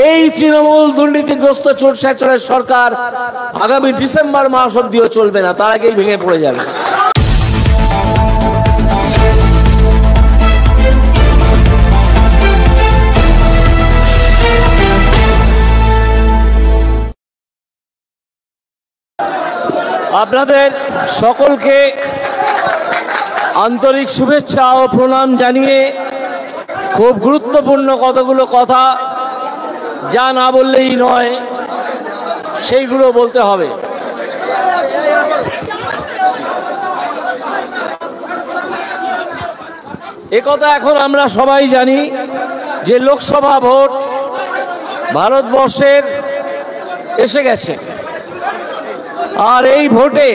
এই তৃণমূল দুর্নীতিগ্রস্ত চোর ছেচরের সরকার আগামী ডিসেম্বর মাস অব্দিও চলবে না, তার আগেই ভেঙে পড়ে যাবে। আপনাদের সকলকে আন্তরিক শুভেচ্ছা ও প্রণাম জানিয়ে খুব গুরুত্বপূর্ণ কতগুলো কথা যা না বললেই নয় সেইগুলো বলতে হবে। একথা এখন আমরা সবাই জানি যে লোকসভা ভোট ভারতবর্ষের এসে গেছে, আর এই ভোটে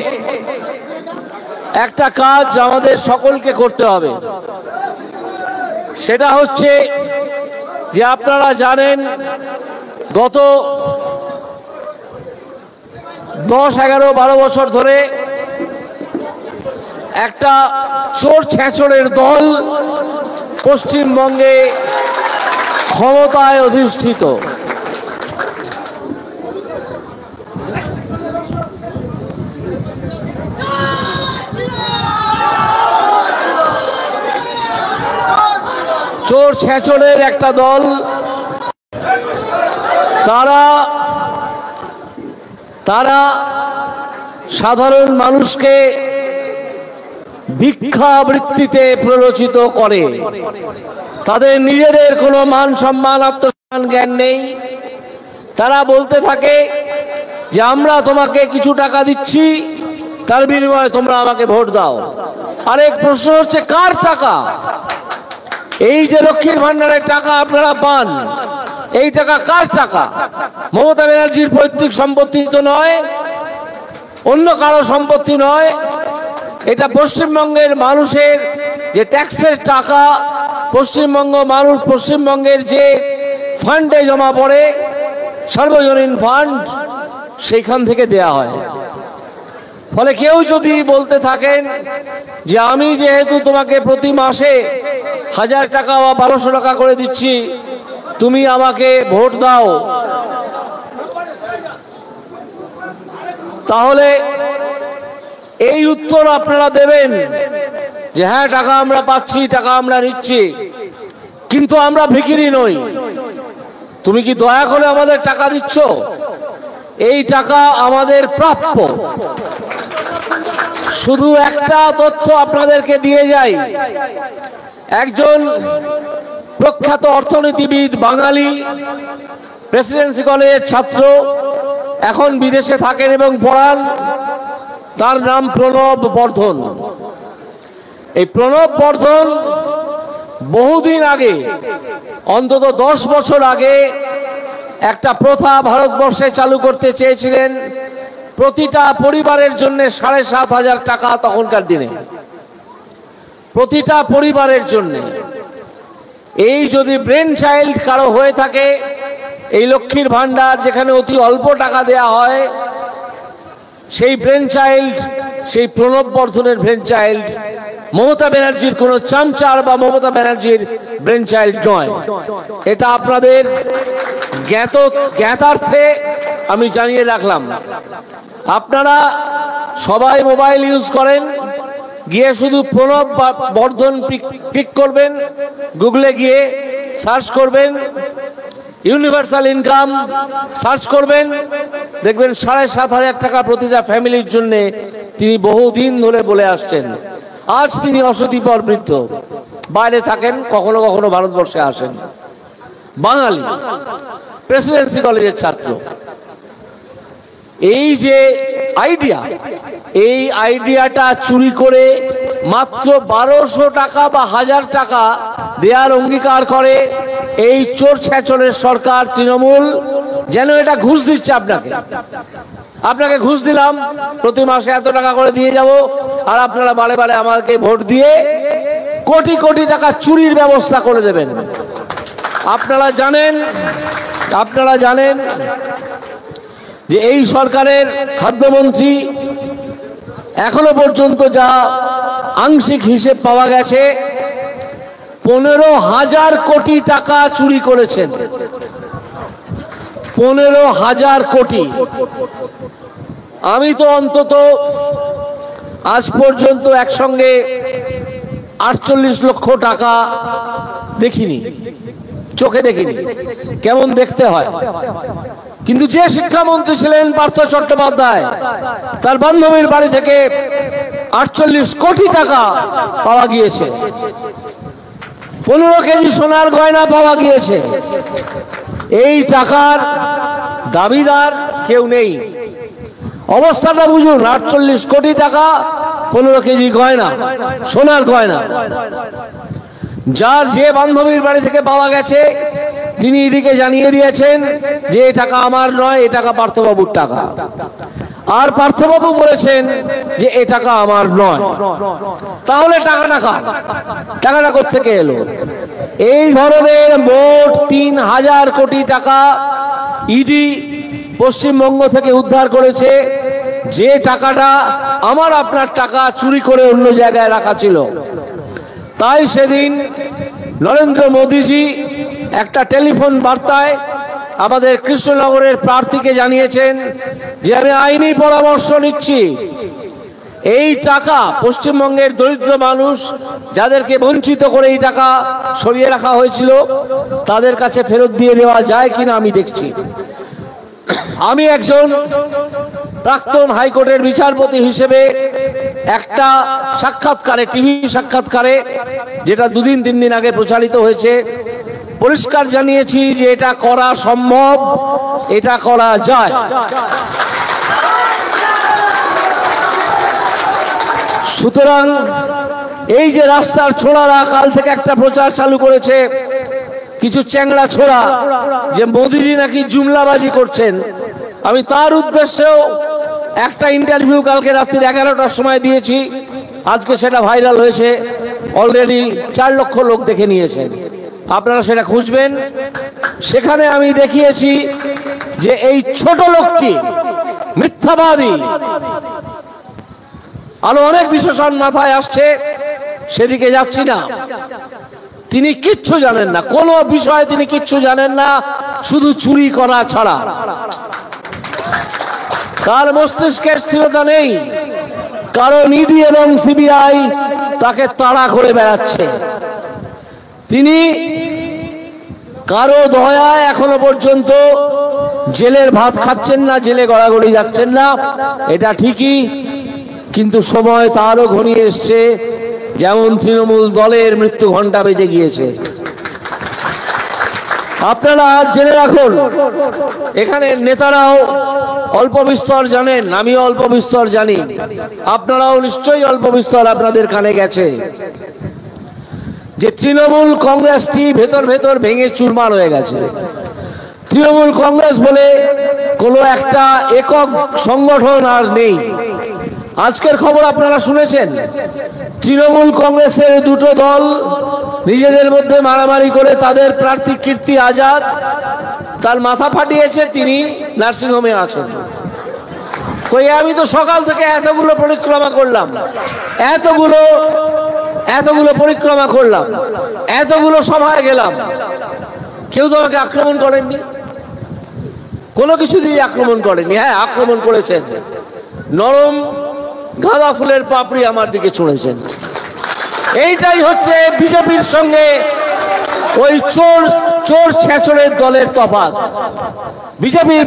একটা কাজ আমাদের সকলকে করতে হবে। সেটা হচ্ছে যে আপনারা জানেন গত 10, 11, 12 বছর ধরে একটা চোর ছেচরের দল পশ্চিমবঙ্গে ক্ষমতায় অধিষ্ঠিত। চোর ছেচরের একটা দল, তারা সাধারণ মানুষকে ভিক্ষাবৃত্তিতে প্ররোচিত করে। তাদের নিজেদের কোনো মান সম্মান আত্মসম্মান জ্ঞান নেই। তারা বলতে থাকে যে আমরা তোমাকে কিছু টাকা দিচ্ছি, তার বিনিময়ে তোমরা আমাকে ভোট দাও। আরেক প্রশ্ন হচ্ছে কার টাকা? এই যে লক্ষ্মীর ভান্ডারের টাকা আপনারা পান, এই টাকা কার টাকা? মমতা ব্যানার্জির পৈতৃক সম্পত্তি তো নয়, অন্য কারো সম্পত্তি নয়। এটা পশ্চিমবঙ্গের মানুষের যে ট্যাক্সের টাকা, পশ্চিমবঙ্গের যে ফান্ডে জমা পড়ে, সার্বজনীন ফান্ড, সেইখান থেকে দেয়া হয়। ফলে কেউ যদি বলতে থাকেন যে আমি যেহেতু তোমাকে প্রতি মাসে 1000 টাকা বা 1200 টাকা করে দিচ্ছি, তুমি আমাকে ভোট দাও, তাহলে এই উত্তর আপনারা দেবেন যে হ্যাঁ টাকা আমরা পাচ্ছি, টাকা আমরা নিচ্ছি, কিন্তু আমরা ভিখিরি নই। তুমি কি দয়া করে আমাদের টাকা দিচ্ছ? এই টাকা আমাদের প্রাপ্য। শুধু একটা তথ্য আপনাদেরকে দিয়ে যাই, একজন প্রখ্যাত অর্থনীতিবিদ, বাঙালি, প্রেসিডেন্সি কলেজের ছাত্র, এখন বিদেশে থাকেন এবং পড়ান, তার নাম প্রণব বর্ধন। এই প্রণব বর্ধন বহুদিন আগে, অন্তত 10 বছর আগে একটা প্রথা ভারতবর্ষে চালু করতে চেয়েছিলেন, প্রতিটা পরিবারের জন্য 7,500 টাকা। তখনকার দিনে প্রতিটা পরিবারের জন্য। এই যদি ব্রেন চাইল্ড কারো হয়ে থাকে, এই লক্ষ্মীর ভান্ডার যেখানে অতি অল্প টাকা দেয়া হয়, সেই ব্রেন চাইল্ড, সেই প্রণব বর্ধনের ব্রেন চাইল্ড, মমতা ব্যানার্জির কোন চামচার বা মমতা ব্যানার্জির ব্রেন চাইল্ড নয়। এটা আপনাদের জ্ঞাতার্থে আমি জানিয়ে রাখলাম। আপনারা সবাই মোবাইল ইউজ করেন, গিয়ে শুধু প্রণব বর্ধন ক্লিক করবেন, গুগলে গিয়ে সার্চ করবেন, ইউনিভার্সাল ইনকাম সার্চ করবেন, দেখবেন 7,500 টাকা প্রতিটা ফ্যামিলির জন্য তিনি বহুদিন ধরে বলে আসছেন। আজ তিনি অশীতিপর বৃদ্ধ, বাইরে থাকেন, কখনো কখনো ভারতবর্ষে আসেন, বাঙালি, প্রেসিডেন্সি কলেজের ছাত্র। এই যে আইডিয়া, এই আইডিয়াটা চুরি করে মাত্র 1200 টাকা বা 1000 টাকা দেওয়ার অঙ্গীকার করে এই চোর ছেচরের সরকার তৃণমূল, যেন এটা ঘুষ দিচ্ছে। আপনাকে ঘুষ দিলাম, প্রতি মাসে এত টাকা করে দিয়ে যাব, আর আপনারা বারে বারে আমাকে ভোট দিয়ে কোটি কোটি টাকা চুরির ব্যবস্থা করে দেবেন। আপনারা জানেন যে এই সরকারের খাদ্যমন্ত্রী এখনো পর্যন্ত যা আংশিক হিসেব পাওয়া গেছে 15,000 কোটি টাকা চুরি করেছেন। 15,000 কোটি। আমি তো অন্তত আজ পর্যন্ত একসঙ্গে 48 লক্ষ টাকা দেখিনি, চোখে দেখিনি, কেমন দেখতে হয়। কিন্তু যে শিক্ষামন্ত্রী ছিলেন পার্থ চট্টোপাধ্যায়, তার বান্ধবীর বাড়ি থেকে 48 কোটি টাকা পাওয়া গিয়েছে, 15 কেজি সোনার গয়না পাওয়া গিয়েছে। এই টাকার দাবিদার কেউ নেই। অবস্থাটা বুঝুন, 48 কোটি টাকা, 15 কেজি গয়না, সোনার গয়না। যার যে বান্ধবীর বাড়ি থেকে পাওয়া গেছে তিনি ইডিকে জানিয়ে দিয়েছেন যে এই টাকা আমার নয়, এই টাকা পার্থবাবুর টাকা। আর পার্থবাবু বলেছেন যে এই টাকা আমার নয়। তাহলে টাকাটা কার? টাকাটা কোত্থেকে এলো? এই ধরনের মোট 3,000 কোটি টাকা ইডি পশ্চিমবঙ্গ থেকে উদ্ধার করেছে, যে টাকাটা আমার আপনার টাকা চুরি করে অন্য জায়গায় রাখা ছিল। তাই সেদিন নরেন্দ্র মোদীজি একটা টেলিফোন বার্তায় আমাদের কৃষ্ণনগরের প্রার্থীকে জানিয়েছেন যে আমি আইনি পরামর্শ নিচ্ছি, এই টাকা পশ্চিমবঙ্গের দরিদ্র মানুষ যাদেরকে বঞ্চিত করে এই টাকা সরিয়ে রাখা হয়েছিল তাদের কাছে ফেরত দিয়ে দেওয়া যায় কিনা আমি দেখছি। আমি একজন প্রাক্তন হাইকোর্টের বিচারপতি হিসেবে একটা সাক্ষাৎকারে, টিভি সাক্ষাৎকারে, যেটা 2-3 দিন আগে প্রচারিত হয়েছে, পরিষ্কার জানিয়েছি যে এটা করা সম্ভব, এটা করা যায়। সুতরাং এই যে রাস্তার ছোড়ারা কাল থেকে একটা প্রচার চালু করেছে, কিছু চ্যাংড়া ছোড়া, যে মোদিজি নাকি জুমলাবাজি করছেন, আমি তার উদ্দেশ্যেও একটা ইন্টারভিউ কালকে রাত্রি 11টার সময় দিয়েছি। আজকে সেটা ভাইরাল হয়েছে, অলরেডি 4 লক্ষ লোক দেখে নিয়েছেন, আপনারা সেটা খুঁজবেন। সেখানে আমি দেখিয়েছি যে এই ছোট লোকটি মিথ্যাবাদী। আরো অনেক বিশেষণ মাথায় আসছে, সেদিকে যাচ্ছি না। তিনি কিচ্ছু জানেন না, কোনো বিষয়ে তিনি কিচ্ছু জানেন না, শুধু চুরি করা ছাড়া। তার মস্তিষ্কের স্থিরতা নেই, কারণ ইডি এবং সিবিআই তাকে তাড়া করে বেড়াচ্ছে। তিনি কারো দয়ায় এখনো পর্যন্ত জেলের ভাত খাচ্ছেন না, জেলে গড়াগড়ি যাচ্ছেন না, এটা ঠিকই, কিন্তু সময় তারও ঘনিয়ে এসছে, যেমন তৃণমূল দলের মৃত্যু ঘণ্টা বেজে গিয়েছে। আপনারা জেনে রাখুন, এখানে নেতারাও অল্প বিস্তর জানেন, আমিও অল্প বিস্তর জানি, আপনারাও নিশ্চয়ই অল্প বিস্তর আপনাদের কানে গেছে, যে তৃণমূল কংগ্রেসটি ভেতর ভেতর ভেঙে চুরমার হয়ে গেছে। তৃণমূল কংগ্রেস বলে কোনো একটা একক সংগঠন আর নেই। আজকের খবর আপনারা শুনেছেন, তৃণমূল কংগ্রেসের 2টো দল নিজেদের মধ্যে মারামারি করে তাদের প্রার্থী কীর্তি আজাদ, তার মাথা ফাটিয়েছে, তিনি নার্সিংহোমে আছেন। কই, আমি তো সকাল থেকে এতগুলো পরিক্রমা করলাম, এতগুলো পরিক্রমা করলাম, এতগুলো সভায় গেলাম, কেউ তো আমাকে আক্রমণ করেননি, কোনো কিছু দিয়ে আক্রমণ করেননি। হ্যাঁ, আক্রমণ করেছেন, নরম গাঁদা ফুলের পাপড়ি আমার দিকে ছুঁড়েছেন। এইটাই হচ্ছে বিজেপির সঙ্গে ওই চোর ছেঁচড়ের দলের তফাৎ। বিজেপির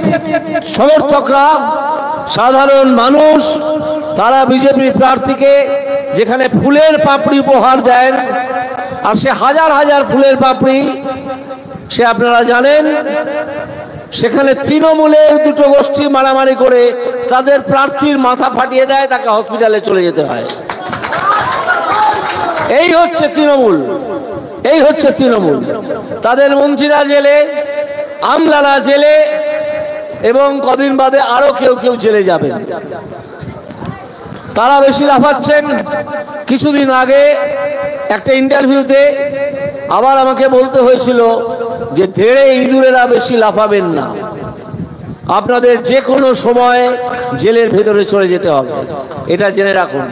সমর্থকরা, সাধারণ মানুষ, তারা বিজেপির প্রার্থীকে যেখানে ফুলের পাপড়ি উপহার দেন, আর সে হাজার হাজার ফুলের পাপড়ি, সে আপনারা জানেন, সেখানে তৃণমূলের 2টো গোষ্ঠী মারামারি করে তাদের প্রার্থীর মাথা ফাটিয়ে দেয়, তাকে হসপিটালে চলে যেতে হয়। এই হচ্ছে তৃণমূল, এই হচ্ছে তৃণমূল। তাদের মন্ত্রীরা জেলে, আমলারা জেলে, এবং কদিন বাদে আরো কেউ কেউ জেলে যাবেন। তারা বেশি লাফাচ্ছেন। কিছুদিন আগে একটা ইন্টারভিউতে আবার আমাকে বলতে হয়েছিল যে ধেড়ে ইঁদুরেরা বেশি লাফাবেন না, আপনাদের যে কোনো সময় জেলের ভেতরে চলে যেতে হবে, এটা জেনে রাখুন।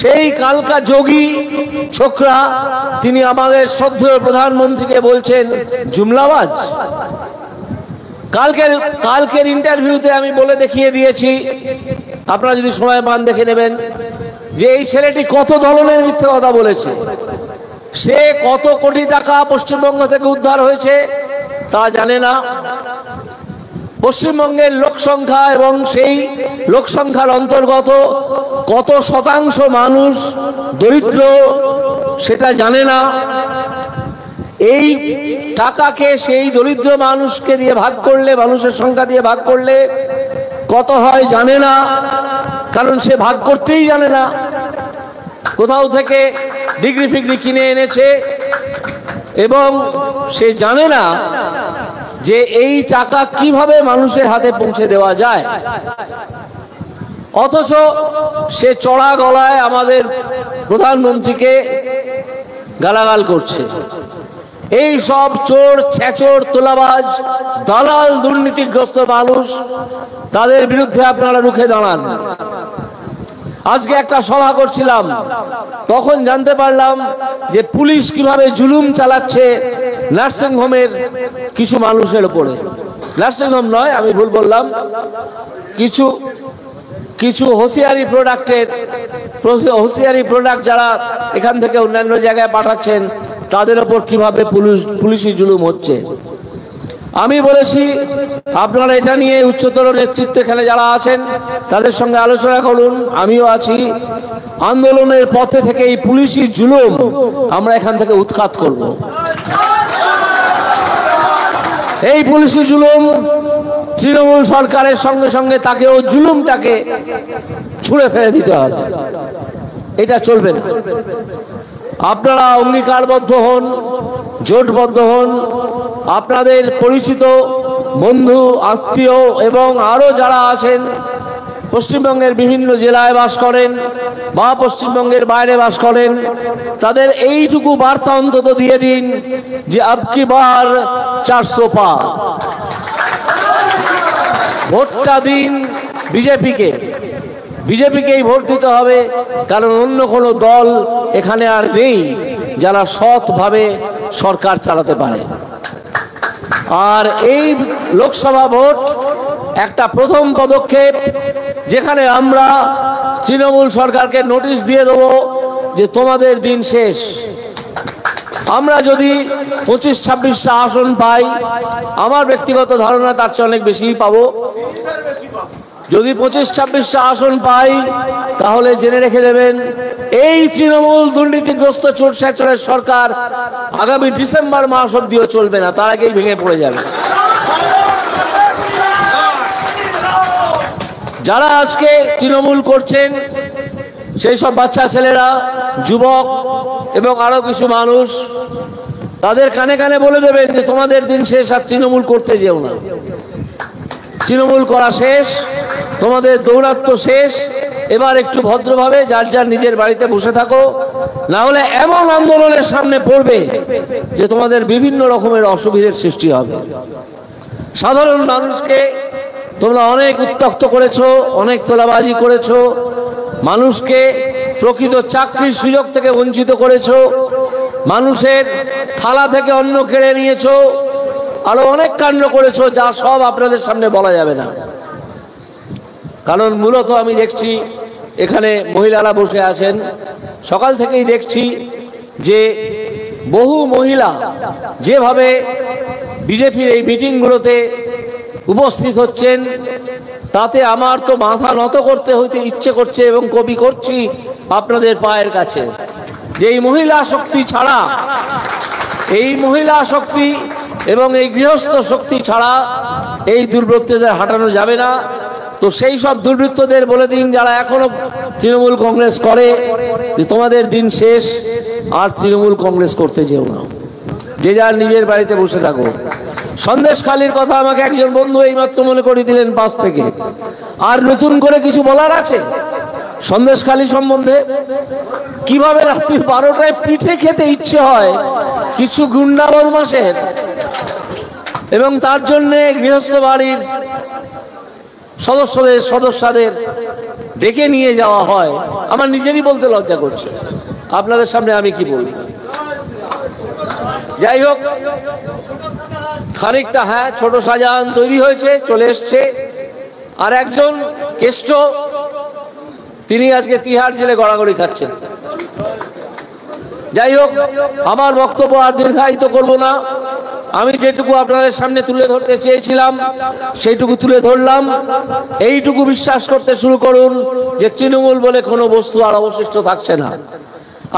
সেই কালকা যোগী ছোকরা, তিনি আমাদের শ্রদ্ধেয় প্রধানমন্ত্রীকে বলছেন জুমলাবাজ। কালকের ইন্টারভিউতে আমি বলে দেখিয়ে দিয়েছি, আপনারা যদি সময় পান দেখে নেবেন, যে এই ছেলেটি কত ধরনের মিথ্যে কথা বলেছে। সে কত কোটি টাকা পশ্চিমবঙ্গ থেকে উদ্ধার হয়েছে তা জানে না। পশ্চিমবঙ্গের লোক সংখ্যা এবং সেই লোক সংখ্যার অন্তর্গত কত শতাংশ মানুষ দরিদ্র সেটা জানে না। এই টাকাকে সেই দরিদ্র মানুষকে দিয়ে ভাগ করলে, মানুষের সংখ্যা দিয়ে ভাগ করলে কত হয় জানে না, কারণ সে ভাগ করতেই জানে না। কোথাও থেকে ডিগ্রি ফিগ্রি কিনে এনেছে এবং সে জানে না যে এই টাকা কিভাবে মানুষের হাতে পৌঁছে দেওয়া যায়। অথচ সে চড়া গলায় আমাদের প্রধানমন্ত্রীকে গালাগাল করছে। এই সব চোর, ছেচোর, তোলাবাজ, দালাল, দুর্নীতিগ্রস্ত মানুষ, তাদের বিরুদ্ধে আপনারা রুখে দাঁড়ান। আজকে একটা সভা করছিলাম, তখন জানতে পারলাম যে পুলিশ কিভাবে জুলুম চালাচ্ছে নার্সিংহোমের কিছু মানুষের উপরে। নার্সিংহোম নয়, আমি ভুল বললাম, কিছু হোসিয়ারি প্রোডাক্ট যারা এখান থেকে অন্যান্য জায়গায় পাঠাচ্ছেন তাদের উপর কিভাবে পুলিশি জুলুম হচ্ছে। আমি বলেছি আপনারা এটা নিয়ে উচ্চতর নেতৃত্ব এখানে যারা আছেন তাদের সঙ্গে আলোচনা করুন, আমিও আছি। আন্দোলনের পথে থেকে এই পুলিশি জুলুম আমরা এখান থেকে উৎখাত করব। এই পুলিশি জুলুম তৃণমূল সরকারের সঙ্গে সঙ্গে তাকেও জুলুমটাকে ছুঁড়ে ফেলে দিতে হবে, এটা চলবে না। আপনারা অঙ্গীকারবদ্ধ হন, জোটবদ্ধ হন। আপনাদের পরিচিত বন্ধু, আত্মীয় এবং আরো যারা আছেন, পশ্চিমবঙ্গের বিভিন্ন জেলায় বাস করেন বা পশ্চিমবঙ্গের বাইরে বাস করেন, তাদের এইটুকু বার্তা অন্তত দিয়ে দিন যে আবকি বার 400 পার। ভোটটা দিন বিজেপিকেই ভোট দিতে হবে, কারণ অন্য কোনো দল এখানে আর নেই যারা সৎভাবে সরকার চালাতে পারে। আর এই লোকসভা ভোট একটা প্রথম পদক্ষেপ, যেখানে আমরা তৃণমূল সরকারকে নোটিশ দিয়ে দেবো যে তোমাদের দিন শেষ। আমরা যদি 25-26টা আসন পাই, আমার ব্যক্তিগত ধারণা তার চেয়ে অনেক বেশি পাবো। যদি 25-26টা আসন পাই, তাহলে জেনে রেখে দেবেন এই তৃণমূল দুর্নীতিগ্রস্ত চোর ছেচরের সরকার আগামী ডিসেম্বর মাস অব্দিও চলবে না, তার আগেই ভেঙে পড়ে যাবে। যারা আজকে তৃণমূল করছেন সেই সব বাচ্চা ছেলেরা, যুবক এবং আরো কিছু মানুষ, তাদের কানে কানে বলে দেবেন যে তোমাদের দিন শেষ, আর তৃণমূল করতে যেও না। তৃণমূল করা শেষ, তোমাদের দৌরাত্ম্য শেষ। এবার একটু ভদ্রভাবে যার যার নিজের বাড়িতে বসে থাকো, না হলে এমন আন্দোলনের সামনে পড়বে যে তোমাদের বিভিন্ন রকমের অসুবিধার সৃষ্টি হবে। সাধারণ মানুষকে তোমরা অনেক উত্ত্যক্ত করেছো, অনেক তোলাবাজি করেছো, মানুষকে প্রকৃত চাকরির সুযোগ থেকে বঞ্চিত করেছো, মানুষের থালা থেকে অন্ন কেড়ে নিয়েছো, আরো অনেক কাণ্ড করেছো, যা সব আপনাদের সামনে বলা যাবে না। কারণ মূলত আমি দেখছি এখানে মহিলারা বসে আছেন, সকাল থেকেই দেখছি যে বহু মহিলা যেভাবে বিজেপির এই মিটিংগুলোতে উপস্থিত হচ্ছেন, তাতে আমার তো মাথা নত করতে হইতে ইচ্ছে করছে এবং কবি করছি আপনাদের পায়ের কাছে, যে এই মহিলা শক্তি ছাড়া, এই মহিলা শক্তি এবং এই গৃহস্থ শক্তি ছাড়া এই দুর্বৃত্তদের হাঁটানো যাবে না। তো সেই সব দুর্বৃত্তদের বলে দিন যারা এখনো তৃণমূল কংগ্রেস করে যে তোমাদের দিন শেষ, আর তৃণমূল কংগ্রেস করতে যেও না, যে যার নিজের বাড়িতে বসে থাকো। সন্দেশখালীর কথা আমাকে একজন বন্ধু এইমাত্র মনে করিয়ে দিলেন পাশ থেকে। আর নতুন করে কিছু বলার আছে সন্দেশখালী সম্বন্ধে? কিভাবে রাত্রি 12টায় পিঠে খেতে ইচ্ছে হয় কিছু গুন্ডা বদমাশের, এবং তার জন্য গৃহস্থ বাড়ির সদস্যদের ডেকে নিয়ে যাওয়া হয়। আমার নিজেরই বলতে লজ্জা করছে, আপনাদের সামনে আমি কি বলবো। যাই হোক, খানিকটা হ্যাঁ ছোট শাহজাহান তৈরি হয়েছে, চলে এসছে। আর একজন কেষ্ট, তিনি আজকে তিহার জেলে গড়াগড়ি খাচ্ছেন। যাই হোক, আমার বক্তব্য আর দীর্ঘায়িত করব না। আমি যেটুকু আপনাদের সামনে তুলে ধরতে চেয়েছিলাম সেইটুকু তুলে ধরলাম। এইটুকু বিশ্বাস করতে শুরু করুন যে তৃণমূল বলে কোনো বস্তু আর অবশিষ্ট থাকছে না।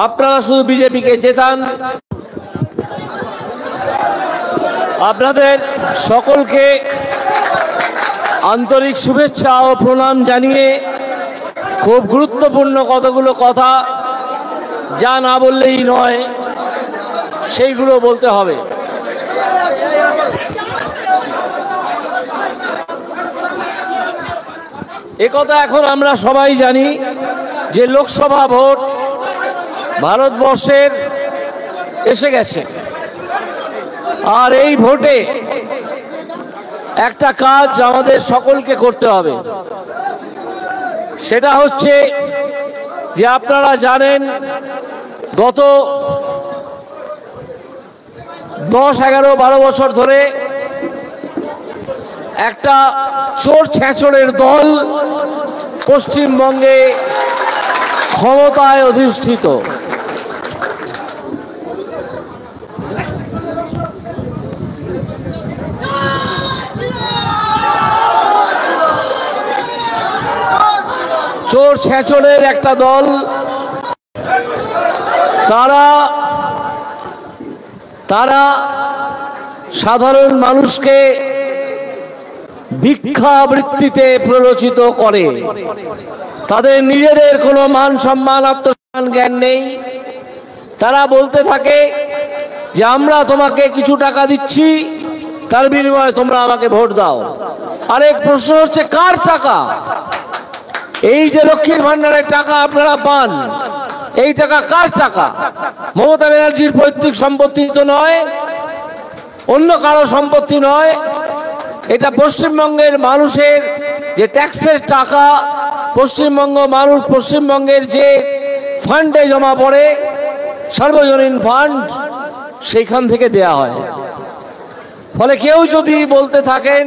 আপনারা শুধু বিজেপিকে জেতান। আপনাদের সকলকে আন্তরিক শুভেচ্ছা ও প্রণাম জানিয়ে খুব গুরুত্বপূর্ণ কতগুলো কথা, যা না বললেই নয়, সেইগুলো বলতে হবে। একথা এখন আমরা সবাই জানি যে লোকসভা ভোট ভারতবর্ষের এসে গেছে। আর এই ভোটে একটা কাজ আমাদের সকলকে করতে হবে। সেটা হচ্ছে যে আপনারা জানেন গত 10, 11, 12 বছর ধরে একটা চোর ছেঁচড়ের দল পশ্চিমবঙ্গে ক্ষমতায় অধিষ্ঠিত। চোর ছেঁচড়ের একটা দল, তারা সাধারণ মানুষকে ভিক্ষাবৃত্তিতে প্ররোচিত করে। তাদের নিজেদের কোনো মান সম্মান, আত্মসম্মান জ্ঞান নেই। তারা বলতে থাকে যে আমরা তোমাকে কিছু টাকা দিচ্ছি, তার বিনিময়ে তোমরা আমাকে ভোট দাও। আরেক প্রশ্ন হচ্ছে, কার টাকা? এই যে লক্ষ্মীর ভান্ডারের টাকা আপনারা পান, এই টাকা কার টাকা? মমতা ব্যানার্জির পৈতৃক সম্পত্তি তো নয়, অন্য কারো সম্পত্তি নয়। এটা পশ্চিমবঙ্গের মানুষের যে ট্যাক্সের টাকা, পশ্চিমবঙ্গের যে ফান্ডে জমা পড়ে, সার্বজনীন ফান্ড, সেইখান থেকে দেয়া হয়। ফলে কেউ যদি বলতে থাকেন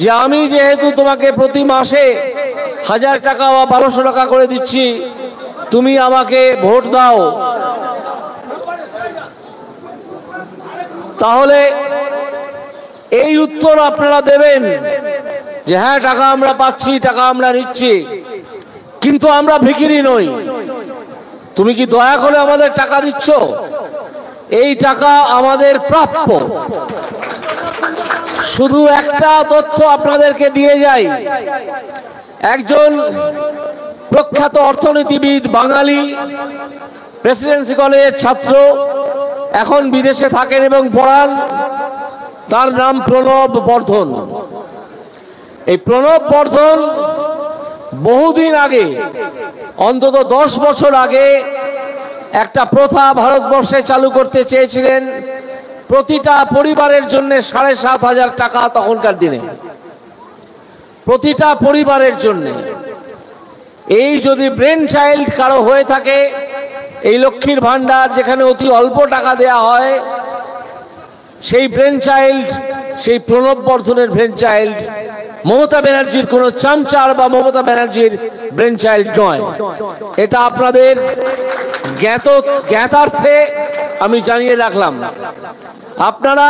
যে আমি যেহেতু তোমাকে প্রতি মাসে 1000 টাকা বা 1200 টাকা করে দিচ্ছি, তুমি আমাকে ভোট দাও, তাহলে এই উত্তর আপনারা দেবেন যে হ্যাঁ, টাকা আমরা পাচ্ছি, টাকা আমরা নিচ্ছি, কিন্তু আমরা ভিখিরি নই। তুমি কি দয়া করে আমাদের টাকা দিচ্ছ? এই টাকা আমাদের প্রাপ্য। শুধু একটা তথ্য আপনাদেরকে দিয়ে যাই। একজন প্রখ্যাত অর্থনীতিবিদ, বাঙালি, প্রেসিডেন্সি কলেজের ছাত্র, এখন বিদেশে থাকেন এবং পড়ান, তার নাম প্রণব বর্ধন। এই প্রণব বর্ধন বহুদিন আগে, অন্তত 10 বছর আগে, একটা প্রথা ভারতবর্ষে চালু করতে চেয়েছিলেন। প্রতিটা পরিবারের জন্য 7,500 টাকা, তখনকার দিনে প্রতিটা পরিবারের জন্য। এই যদি ব্রেন চাইল্ড কারো হয়ে থাকে, এই লক্ষ্মীর ভান্ডার যেখানে অতি অল্প টাকা দেয়া হয়, সেই ব্রেন চাইল্ড, সেই প্রণব বর্ধনের ব্রেন চাইল্ড, মমতা ব্যানার্জির কোনো চামচার বা মমতা ব্যানার্জির ব্রেন চাইল্ড নয়। এটা আপনাদের জ্ঞাতার্থে আমি জানিয়ে রাখলাম। আপনারা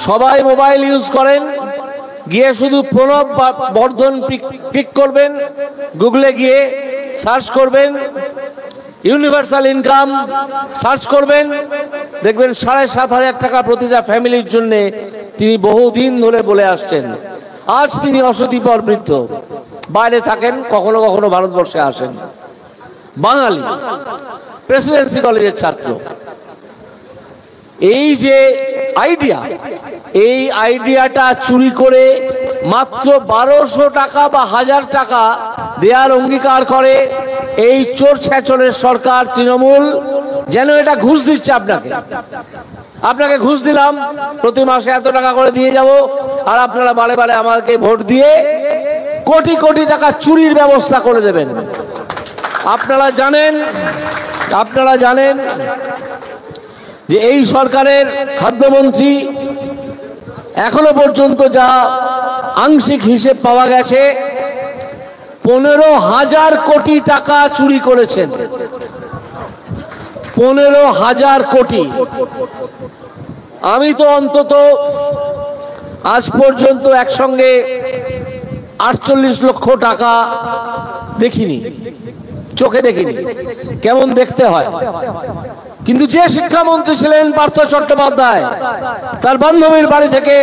সবাই মোবাইল ইউজ করেন, গিয়ে শুধু প্রণব বর্ধন ক্লিক করবেন, গুগলে গিয়ে সার্চ করবেন, ইউনিভার্সাল ইনকাম সার্চ করবেন, দেখবেন 7,500 টাকা প্রতিটা ফ্যামিলির জন্য তিনি বহুদিন ধরে বলে আসছেন। আজ তিনি অশীতিপর বৃদ্ধ, বাইরে থাকেন, কখনো কখনো ভারতবর্ষে আসেন। বাঙালি, প্রেসিডেন্সি কলেজের ছাত্র। এই যে আইডিয়া, এই আইডিয়াটা চুরি করে মাত্র 1200 টাকা বা 1000 টাকা দেওয়ার অঙ্গীকার করে এই চোর ছেঁচড়ের সরকার তৃণমূল। যেন এটা ঘুষ দিচ্ছে আপনাকে ঘুষ দিলাম, প্রতি মাসে এত টাকা করে দিয়ে যাব, আর আপনারা বারে বারে আমাকে ভোট দিয়ে কোটি কোটি টাকা চুরির ব্যবস্থা করে দেবেন। আপনারা জানেন যে এই সরকারের খাদ্যমন্ত্রী এখনো পর্যন্ত যা আংশিক হিসেব পাওয়া গেছে 15,000 কোটি টাকা চুরি করেছেন। 15,000 কোটি। আমি তো অন্তত আজ পর্যন্ত একসঙ্গে 48 লক্ষ টাকা দেখিনি, চোখে দেখিনি, কেমন দেখতে হয়। কিন্তু যে শিক্ষামন্ত্রী ছিলেন পার্থ চট্টোপাধ্যায়, তার বান্ধবীর বাড়ি থেকে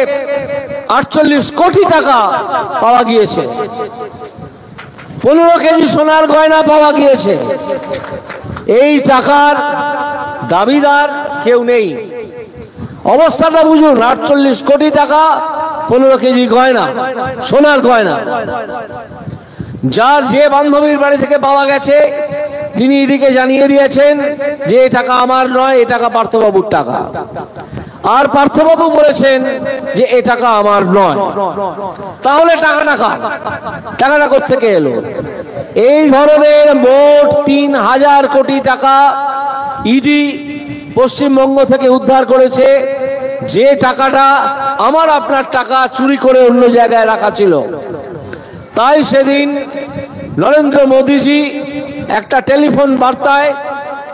48 কোটি টাকা পাওয়া গিয়েছে। 15 কেজি সোনার গয়না পাওয়া গিয়েছে। এই টাকার দাবিদার কেউ নেই। অবস্থাটা বুঝুন, 48 কোটি টাকা, 15 কেজি গয়না, সোনার গয়না। যার যে বান্ধবীর বাড়ি থেকে পাওয়া গেছে তিনি এদিকে জানিয়ে দিয়েছেন যে এই টাকা আমার নয়, এই টাকা পার্থবাবুর টাকা। আর পার্থবাবু বলেছেন যে এই টাকা আমার নয়। তাহলে টাকাটা কার? টাকাটা কোত্থেকে এলো? এই ধরনের মোট 3,000 কোটি টাকা ইডি পশ্চিমবঙ্গ থেকে উদ্ধার করেছে, যে টাকাটা আমার আপনার টাকা চুরি করে অন্য জায়গায় রাখা ছিল। তাই সেদিন নরেন্দ্র মোদীজি একটা টেলিফোন বার্তায়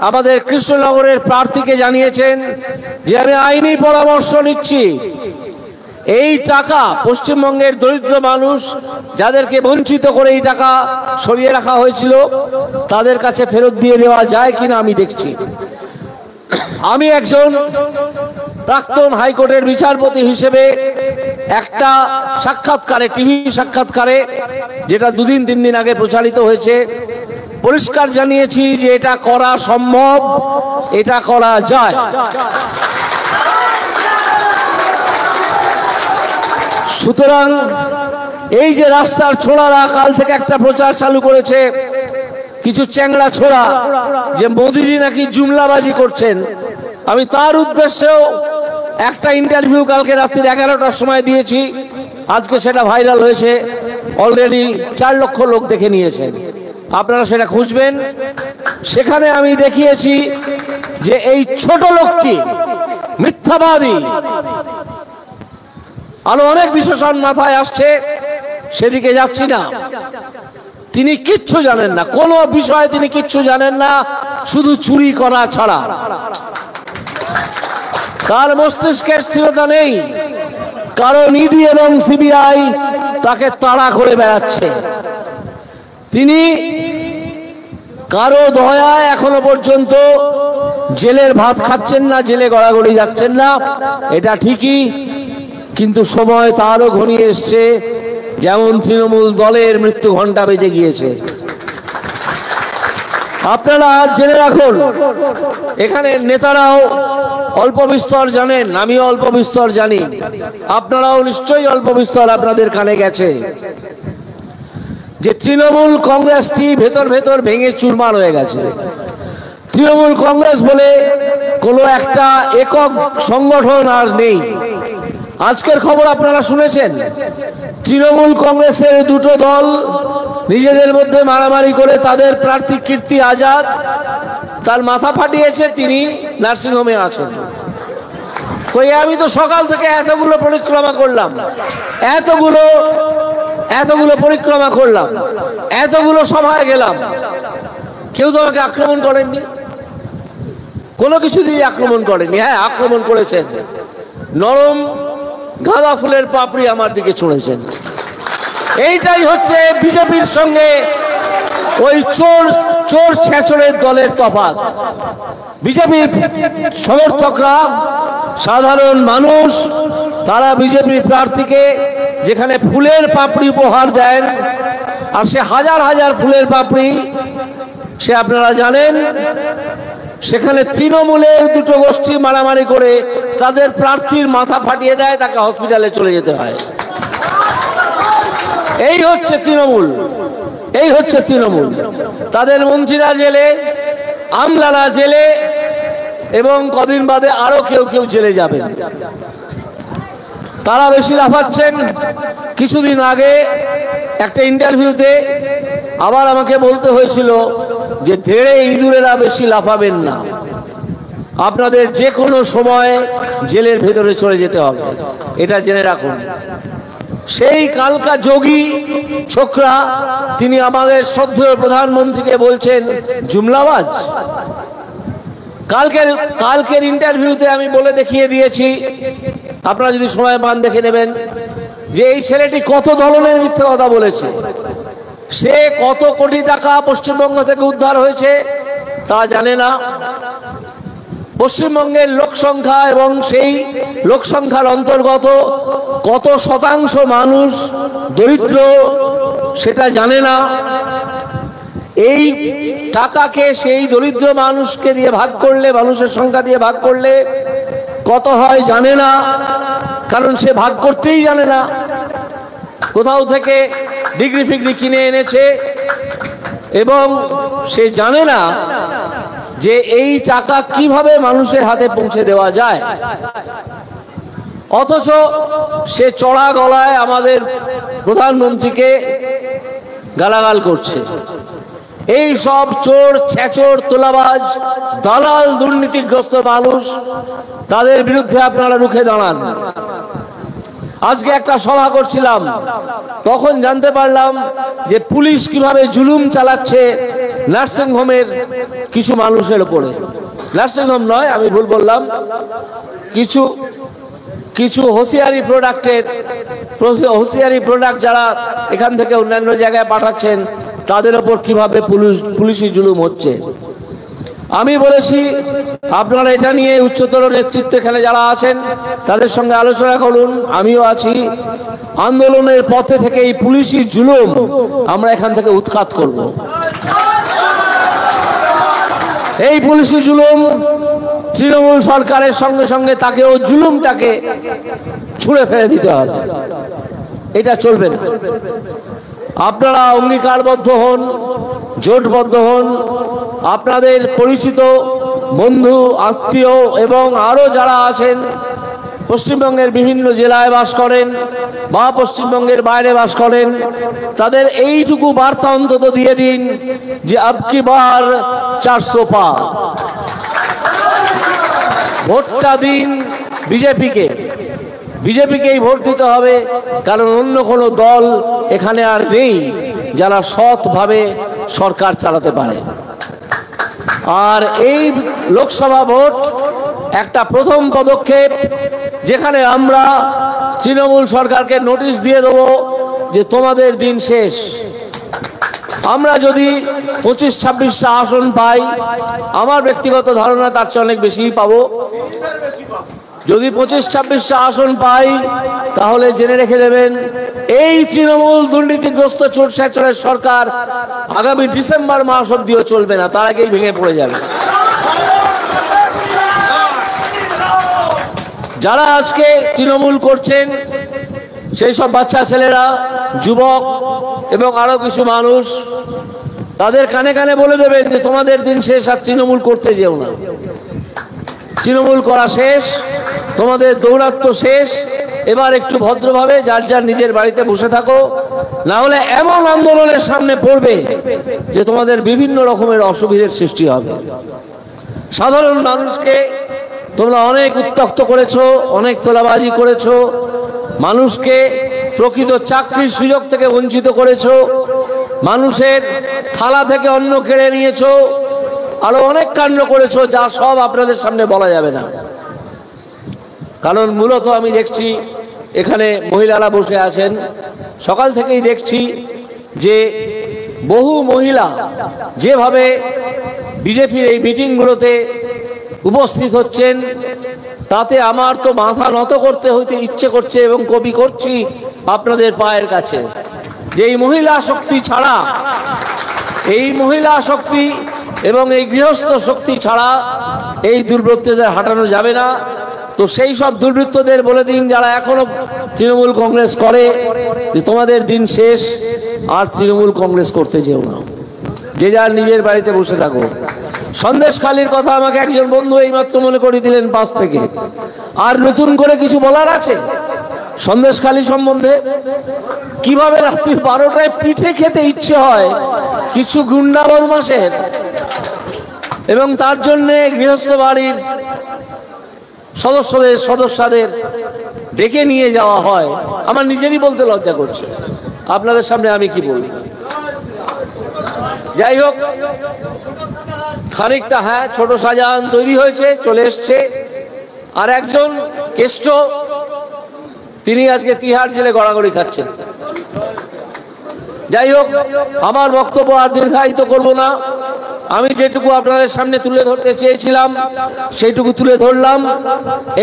আমাদের কৃষ্ণনগরের প্রার্থীকে জানিয়েছেন যে আমি আইনি পরামর্শ নিচ্ছি, এই টাকা পশ্চিমবঙ্গের দরিদ্র মানুষ যাদেরকে বঞ্চিত করে এই টাকা সরিয়ে রাখা হয়েছিল তাদের কাছে ফেরত দিয়ে দেওয়া যায় কিনা আমি দেখছি। আমি একজন প্রাক্তন হাইকোর্টের বিচারপতি হিসেবে একটা সাক্ষাৎকারে, টিভি সাক্ষাৎকারে, যেটা 2-3 দিন আগে প্রচারিত হয়েছে, পরিষ্কার জানিয়েছি যে এটা করা সম্ভব, এটা করা যায়। সুতরাং এই যে রাস্তার ছোড়ারা কাল থেকে একটা প্রচার চালু করেছে, কিছু চ্যাংড়া ছোড়া, যে মোদিজি নাকি জুমলাবাজি করছেন, আমি তার উদ্দেশ্যেও একটা ইন্টারভিউ কালকে রাত্রি 11টার সময় দিয়েছি। আজকে সেটা ভাইরাল হয়েছে, অলরেডি 4 লক্ষ লোক দেখে নিয়েছেন। আপনারা সেটা খুঁজবেন। সেখানে আমি দেখিয়েছি যে এই ছোট লোকটি মিথ্যাবাদী। আরো অনেক বিশেষণ মাথায় আসছে, সেদিকে যাচ্ছি না। তিনি কিচ্ছু জানেন না, কোনো বিষয়ে তিনি কিচ্ছু জানেন না, শুধু চুরি করা ছাড়া। তার মস্তিষ্কের স্থিরতা নেই, কারণ ইডি এবং সিবিআই তাকে তাড়া করে বেড়াচ্ছে। তিনি কারো দয়ায় এখনো পর্যন্ত জেলের ভাত খাচ্ছেন না, জেলে গড়াগড়ি যাচ্ছেন না, এটা ঠিকই। কিন্তু সময় তারও ঘনিয়ে এসছে, যেমন তৃণমূল দলের মৃত্যু ঘণ্টা বেজে গিয়েছে। আপনারা জেনে রাখুন, এখানে নেতারাও অল্প বিস্তর জানেন, আমিও অল্প বিস্তর জানি, আপনারাও নিশ্চয়ই অল্প বিস্তর আপনাদের কানে গেছে, যে তৃণমূল কংগ্রেসটি ভেতর ভেতর ভেঙে চুরমার হয়ে গেছে। তৃণমূল কংগ্রেস বলে কোনো একটা একক সংগঠন আর নেই। আজকের খবর আপনারা শুনেছেন, তৃণমূল কংগ্রেসের 2টো দল নিজেদের মধ্যে মারামারি করে তাদের প্রার্থী কীর্তি আজাদ, তার মাথা ফাটিয়েছে, তিনি নার্সিংহোমে আছেন। কই আমি তো সকাল থেকে এতগুলো পরিক্রমা করলাম, এতগুলো পরিক্রমা করলাম, এতগুলো সভায় গেলাম, কেউ তো আমাকে আক্রমণ করেননি, কোনো কিছু দিয়ে আক্রমণ করেনি। হ্যাঁ, আক্রমণ করেছেন, নরম গাঁদা ফুলের পাপড়ি আমার দিকে ছুঁড়েছেন। এইটাই হচ্ছে বিজেপির সঙ্গে ওই চোর ছেঁচড়ের দলের তফাৎ। বিজেপির সমর্থকরা, সাধারণ মানুষ, তারা বিজেপি প্রার্থীকে যেখানে ফুলের পাপড়ি উপহার দেন, আর সে হাজার হাজার ফুলের পাপড়ি, সে আপনারা জানেন, সেখানে তৃণমূলের 2টো গোষ্ঠী মারামারি করে তাদের প্রার্থীর মাথা ফাটিয়ে দেয়, তাকে হসপিটালে চলে যেতে হয়। এই হচ্ছে তৃণমূল, এই হচ্ছে তৃণমূল। তাদের মন্ত্রীরা জেলে, আমলারা জেলে, এবং কদিন বাদে আরো কেউ জেলে যাবেন। তারা বেশি লাফাচ্ছেন। কিছুদিন আগে একটা ইন্টারভিউতে আবার আমাকে বলতে হয়েছিল যে ধেড়ে ইঁদুরেরা বেশি লাফাবেন না। আপনাদের যে কোনো সময় জেলের ভেতরে চলে যেতে হবে, এটা জেনে রাখুন। সেই কালকা যোগী ছোকরা তিনি আমাদের শ্রদ্ধেয় প্রধানমন্ত্রীকে বলছেন জুমলাবাজ। কালকের ইন্টারভিউতে আমি বলে দেখিয়ে দিয়েছি, আপনারা যদি সময় পান দেখে নেবেন, যে এই ছেলেটি কত ধরনের মিথ্যে কথা বলেছে। সে কত কোটি টাকা পশ্চিমবঙ্গ থেকে উদ্ধার হয়েছে তা জানে না। পশ্চিমবঙ্গের লোক সংখ্যা এবং সেই লোক সংখ্যার অন্তর্গত কত শতাংশ মানুষ দরিদ্র সেটা জানে না। এই টাকাকে সেই দরিদ্র মানুষকে দিয়ে ভাগ করলে, মানুষের সংখ্যা দিয়ে ভাগ করলে কত হয় জানে না, কারণ সে ভাগ করতেই জানে না। কোথাও থেকে ডিগ্রি ফিগ্রি কিনে এনেছে এবং সে জানে না যে এই টাকা কিভাবে মানুষের হাতে পৌঁছে দেওয়া যায়। অথচ সে চড়া গলায় আমাদের প্রধানমন্ত্রীকে গালাগাল করছে। এই সব চোর, ছেচোর, তোলাবাজ, দালাল, দুর্নীতিগ্রস্ত মানুষ, তাদের বিরুদ্ধে আপনারা রুখে দাঁড়ান। আজকে একটা সভা করছিলাম, তখন জানতে পারলাম যে পুলিশ কিভাবে জুলুম চালাচ্ছে নার্সিং হোমের কিছু মানুষের উপরে। নার্সিং হোম নয়, আমি ভুল বললাম, কিছু হোসিয়ারি প্রোডাক্ট যারা এখান থেকে অন্যান্য জায়গায় পাঠাচ্ছেন তাদের উপর কিভাবে পুলিশি জুলুম হচ্ছে। আমি বলেছি আপনারা এটা নিয়ে উচ্চতর নেতৃত্ব এখানে যারা আছেন তাদের সঙ্গে আলোচনা করুন, আমিও আছি। আন্দোলনের পথে থেকে এই পুলিশি জুলুম আমরা এখান থেকে উৎখাত করব। এই পুলিশি জুলুম তৃণমূল সরকারের সঙ্গে সঙ্গে তাকেও জুলুমটাকে ছুঁড়ে ফেলে দিতে হবে, এটা চলবে না। আপনারা অঙ্গীকারবদ্ধ হন, জোটবদ্ধ হন। আপনাদের পরিচিত বন্ধু, আত্মীয় এবং আরো যারা আছেন, পশ্চিমবঙ্গের বিভিন্ন জেলায় বাস করেন বা পশ্চিমবঙ্গের বাইরে বাস করেন, তাদের এইটুকু বার্তা অন্তত দিয়ে দিন যে আব কি বার 400 পার। ভোটটা দিন বিজেপিকেই ভোট দিতে হবে, কারণ অন্য কোনো দল এখানে আর নেই যারা সৎভাবে সরকার চালাতে পারে। আর এই লোকসভা ভোট একটা প্রথম পদক্ষেপ, যেখানে আমরা তৃণমূল সরকারকে নোটিশ দিয়ে দেবো যে তোমাদের দিন শেষ। আমরা যদি 25-26টা আসন পাই, আমার ব্যক্তিগত ধারণা তার চেয়ে অনেক বেশি পাবো। যদি 25-26টা আসন পাই তাহলে জেনে রেখে দেবেন, এই তৃণমূল দুর্নীতিগ্রস্ত চোর ছেচরের সরকার আগামী ডিসেম্বর মাস অব্দিও চলবে না, তার আগেই ভেঙে পড়ে যাবে। যারা আজকে তৃণমূল করছেন সেই সব বাচ্চা ছেলেরা, যুবক এবং আরো কিছু মানুষ, তাদের কানে কানে বলে দেবেন যে তোমাদের দিন শেষ, আর তৃণমূল করতে যেও না। তৃণমূল করা শেষ, তোমাদের দৌরাত্ম্য শেষ। এবার একটু ভদ্রভাবে যার যার নিজের বাড়িতে বসে থাকো, না হলে এমন আন্দোলনের সামনে পড়বে যে তোমাদের বিভিন্ন রকমের অসুবিধার সৃষ্টি হবে। সাধারণ মানুষকে তোমরা অনেক উত্ত্যক্ত করেছো, অনেক তোলাবাজি করেছো, মানুষকে প্রকৃত চাকরির সুযোগ থেকে বঞ্চিত করেছো, মানুষের থালা থেকে অন্ন কেড়ে নিয়েছো, আরো অনেক কাণ্ড করেছো, যা সব আপনাদের সামনে বলা যাবে না। কারণ মূলত আমি দেখছি এখানে মহিলারা বসে আছেন, সকাল থেকেই দেখছি যে বহু মহিলা যেভাবে বিজেপির এই মিটিংগুলোতে উপস্থিত হচ্ছেন, তাতে আমার তো মাথা নত করতে হইতে ইচ্ছে করছে এবং কবি করছি আপনাদের পায়ের কাছে, যে এই মহিলা শক্তি ছাড়া, এই মহিলা শক্তি এবং এই গৃহস্থ শক্তি ছাড়া এই দুর্বৃত্তদের হাঁটানো যাবে না। তো সেই সব দুর্বৃত্তদের বলে দিন যারা এখনো তৃণমূল কংগ্রেস করে, যে তোমাদের দিন শেষ, আর তৃণমূল কংগ্রেস করতে যেও না, যে যার নিজের বাড়িতে বসে থাকো। সন্দেশখালীর কথা আমাকে একজন বন্ধু এইমাত্র মনে করিয়ে দিলেন পাশ থেকে। আর নতুন করে কিছু বলার আছে সন্দেশখালী সম্বন্ধে? কিভাবে রাত্রি 12টায় পিঠে খেতে ইচ্ছে হয় কিছু গুন্ডা বদমাশের, এবং তার জন্য গৃহস্থ বাড়ির সদস্যদের ডেকে নিয়ে যাওয়া হয়, আমার নিজেরই বলতে লজ্জা করছে, আপনাদের সামনে আমি কি বলবো। যাই হোক, খানিকটা ছোট শাহজাহান তৈরি হয়েছে, চলে এসছে। আর একজন কেষ্ট, তিনি আজকে তিহার জেলে গড়াগড়ি খাচ্ছেন। যাই হোক, আমার বক্তব্য আর দীর্ঘায়িত করব না। আমি যেটুকু আপনাদের সামনে তুলে ধরতে চেয়েছিলাম সেইটুকু তুলে ধরলাম।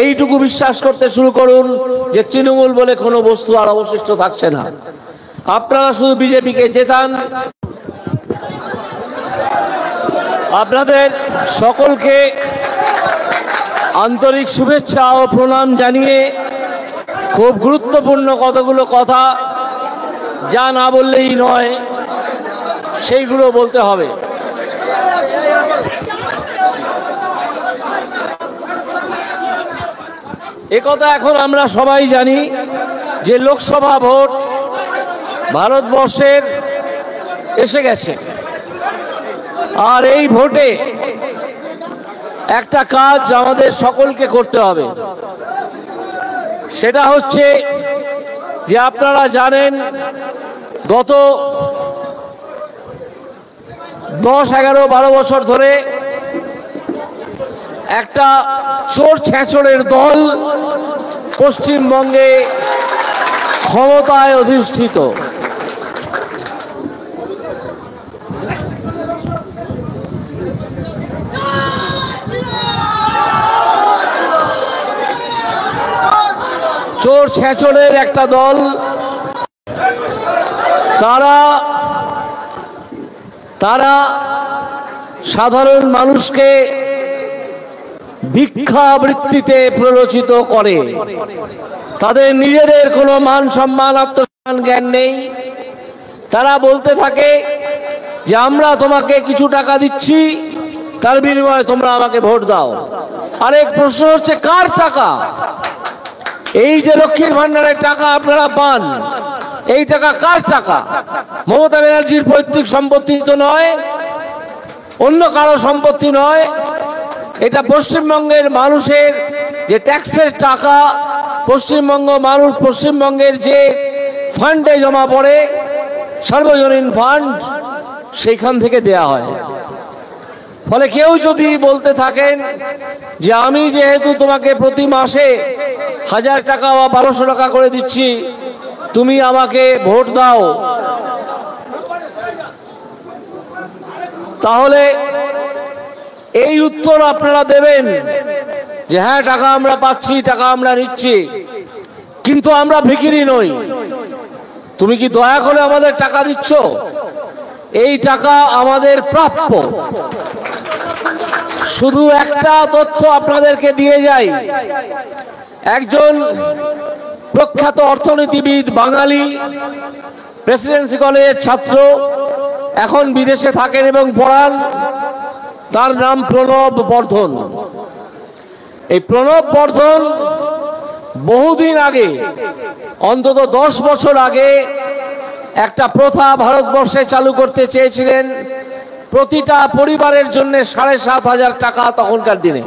এইটুকু বিশ্বাস করতে শুরু করুন যে তৃণমূল বলে কোনো বস্তু আর অবশিষ্ট থাকছে না। আপনারা শুধু বিজেপিকে জেতান। আপনাদের সকলকে আন্তরিক শুভেচ্ছা ও প্রণাম জানিয়ে খুব গুরুত্বপূর্ণ কতগুলো কথা, যা না বললেই নয়, সেইগুলো বলতে হবে। একথা এখন আমরা সবাই জানি যে লোকসভা ভোট ভারতবর্ষের এসে গেছে। আর এই ভোটে একটা কাজ আমাদের সকলকে করতে হবে। সেটা হচ্ছে যে আপনারা জানেন গত 10, 11, 12 বছর ধরে একটা চোর ছেঁচড়ের দল পশ্চিমবঙ্গে ক্ষমতায় অধিষ্ঠিত। চোর ছেঁচড়ের একটা দল, তারা সাধারণ মানুষকে ভিক্ষাবৃত্তিতে প্ররোচিত করে। তাদের নিজেদের কোনো মান সম্মান, আত্মসম্মান জ্ঞান নেই। তারা বলতে থাকে যে আমরা তোমাকে কিছু টাকা দিচ্ছি, তার বিনিময়ে তোমরা আমাকে ভোট দাও। আরেক প্রশ্ন হচ্ছে, কার টাকা? এই যে লক্ষ্মীর ভান্ডারের টাকা আপনারা পান, এই টাকা কার টাকা? মমতা ব্যানার্জির পৈতৃক সম্পত্তি তো নয়, অন্য কারো সম্পত্তি নয়। এটা পশ্চিমবঙ্গের মানুষের যে ট্যাক্সের টাকা, পশ্চিমবঙ্গের যে ফান্ডে জমা পড়ে, সার্বজনীন ফান্ড, সেইখান থেকে দেয়া হয়। ফলে কেউ যদি বলতে থাকেন যে আমি যেহেতু তোমাকে প্রতি মাসে 1000 টাকা বা 1200 টাকা করে দিচ্ছি, তুমি আমাকে ভোট দাও, তাহলে এই উত্তর আপনারা দেবেন যে হ্যাঁ, টাকা আমরা পাচ্ছি, টাকা আমরা নিচ্ছি, কিন্তু আমরা ভিখিরি নই। তুমি কি দয়া করে আমাদের টাকা দিচ্ছ? এই টাকা আমাদের প্রাপ্য। শুধু একটা তথ্য আপনাদেরকে দিয়ে যাই। একজন প্রখ্যাত অর্থনীতিবিদ, বাঙালি, প্রেসিডেন্সি কলেজের ছাত্র, এখন বিদেশে থাকেন এবং পড়ান, তার নাম প্রণব বর্ধন। এই প্রণব বর্ধন বহুদিন আগে, অন্তত 10 বছর আগে, একটা প্রথা ভারতবর্ষে চালু করতে চেয়েছিলেন। প্রতিটা পরিবারের জন্য 7,500 টাকা, তখনকার দিনে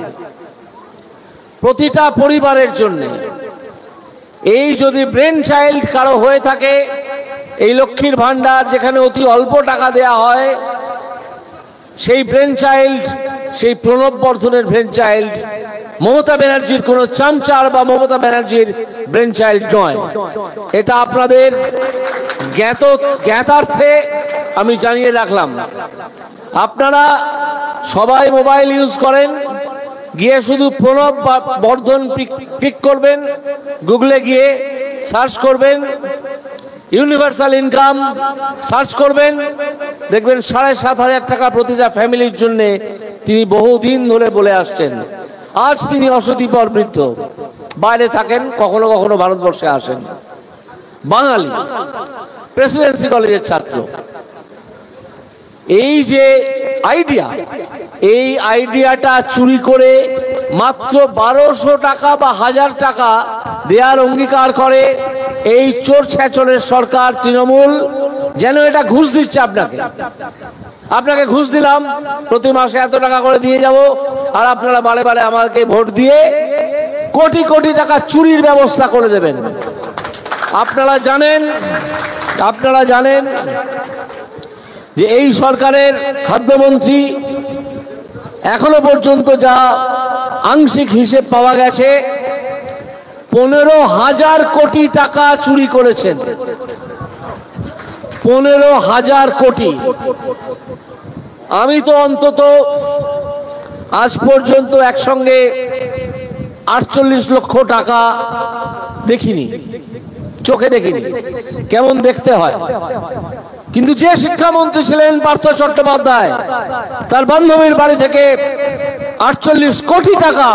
প্রতিটা পরিবারের জন্য। এই যদি ব্রেন চাইল্ড কারো হয়ে থাকে, এই লক্ষ্মীর ভান্ডার যেখানে অতি অল্প টাকা দেয়া হয়, সেই ব্রেন চাইল্ড, সেই প্রণব বর্ধনের ব্রেন চাইল্ড, মমতা ব্যানার্জির কোনো চামচার বা মমতা ব্যানার্জির ব্রেন চাইল্ড নয়। এটা আপনাদের জ্ঞাতার্থে আমি জানিয়ে রাখলাম। আপনারা সবাই মোবাইল ইউজ করেন, গিয়ে শুধু প্রণব বর্ধন ক্লিক করবেন, গুগলে গিয়ে সার্চ করবেন, ইউনিভার্সাল ইনকাম সার্চ করবেন, দেখবেন 7,500 টাকা প্রতিটা ফ্যামিলির জন্য তিনি বহুদিন ধরে বলে আসছেন। আজ তিনি অশীতিপর বৃদ্ধ, বাইরে থাকেন, কখনো কখনো ভারতবর্ষে আসেন। বাঙালি, প্রেসিডেন্সি কলেজের ছাত্র। এই যে আইডিয়া, এই আইডিয়াটা চুরি করে মাত্র 1200 টাকা বা 1000 টাকা দেওয়ার অঙ্গীকার করে এই চোর ছেঁচড়ের সরকার তৃণমূল। যেন এটা ঘুষ দিচ্ছে আপনাকে ঘুষ দিলাম, প্রতি মাসে এত টাকা করে দিয়ে যাব, আর আপনারা বারে বারে আমাকে ভোট দিয়ে কোটি কোটি টাকা চুরির ব্যবস্থা করে দেবেন। আপনারা জানেন যে এই সরকারের খাদ্যমন্ত্রী এখনো পর্যন্ত যা আংশিক হিসেব পাওয়া গেছে 15,000 কোটি টাকা চুরি করেছেন। 15,000 কোটি। আমি তো অন্তত আজ পর্যন্ত একসঙ্গে 48 লক্ষ টাকা দেখিনি, চোখে দেখিনি, কেমন দেখতে হয়। কিন্তু যে শিক্ষামন্ত্রী ছিলেন পার্থ চট্টোপাধ্যায়, তার বান্ধবীর বাড়ি থেকে 48 কোটি টাকা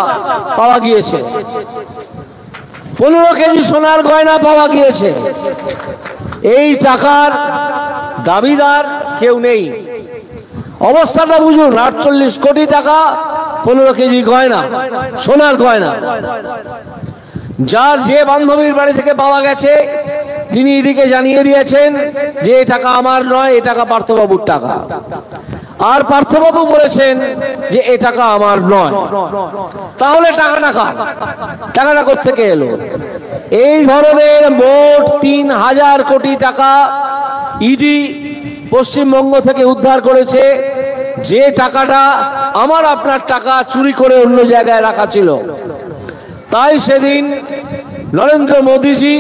পাওয়া গিয়েছে। 15 কেজি সোনার গয়না পাওয়া গিয়েছে। এই টাকার দাবিদার কেউ নেই। অবস্থাটা বুঝুন, 48 কোটি টাকা, 15 কেজি গয়না, সোনার গয়না। যার যে বান্ধবীর বাড়ি থেকে পাওয়া গেছে তিনি ইডিকে জানিয়ে দিয়েছেন যে এই টাকা আমার নয়, এই টাকা পার্থবাবুর টাকা। আর পার্থবাবু বলেছেন যে এই টাকা আমার নয়। তাহলে টাকাটা কোত্থেকে এলো? এই ধরনের মোট 3,000 কোটি টাকা ইডি পশ্চিমবঙ্গ থেকে উদ্ধার করেছে, যে টাকাটা আমার আপনার টাকা চুরি করে অন্য জায়গায় রাখা ছিল। তাই সেদিন নরেন্দ্র মোদীজি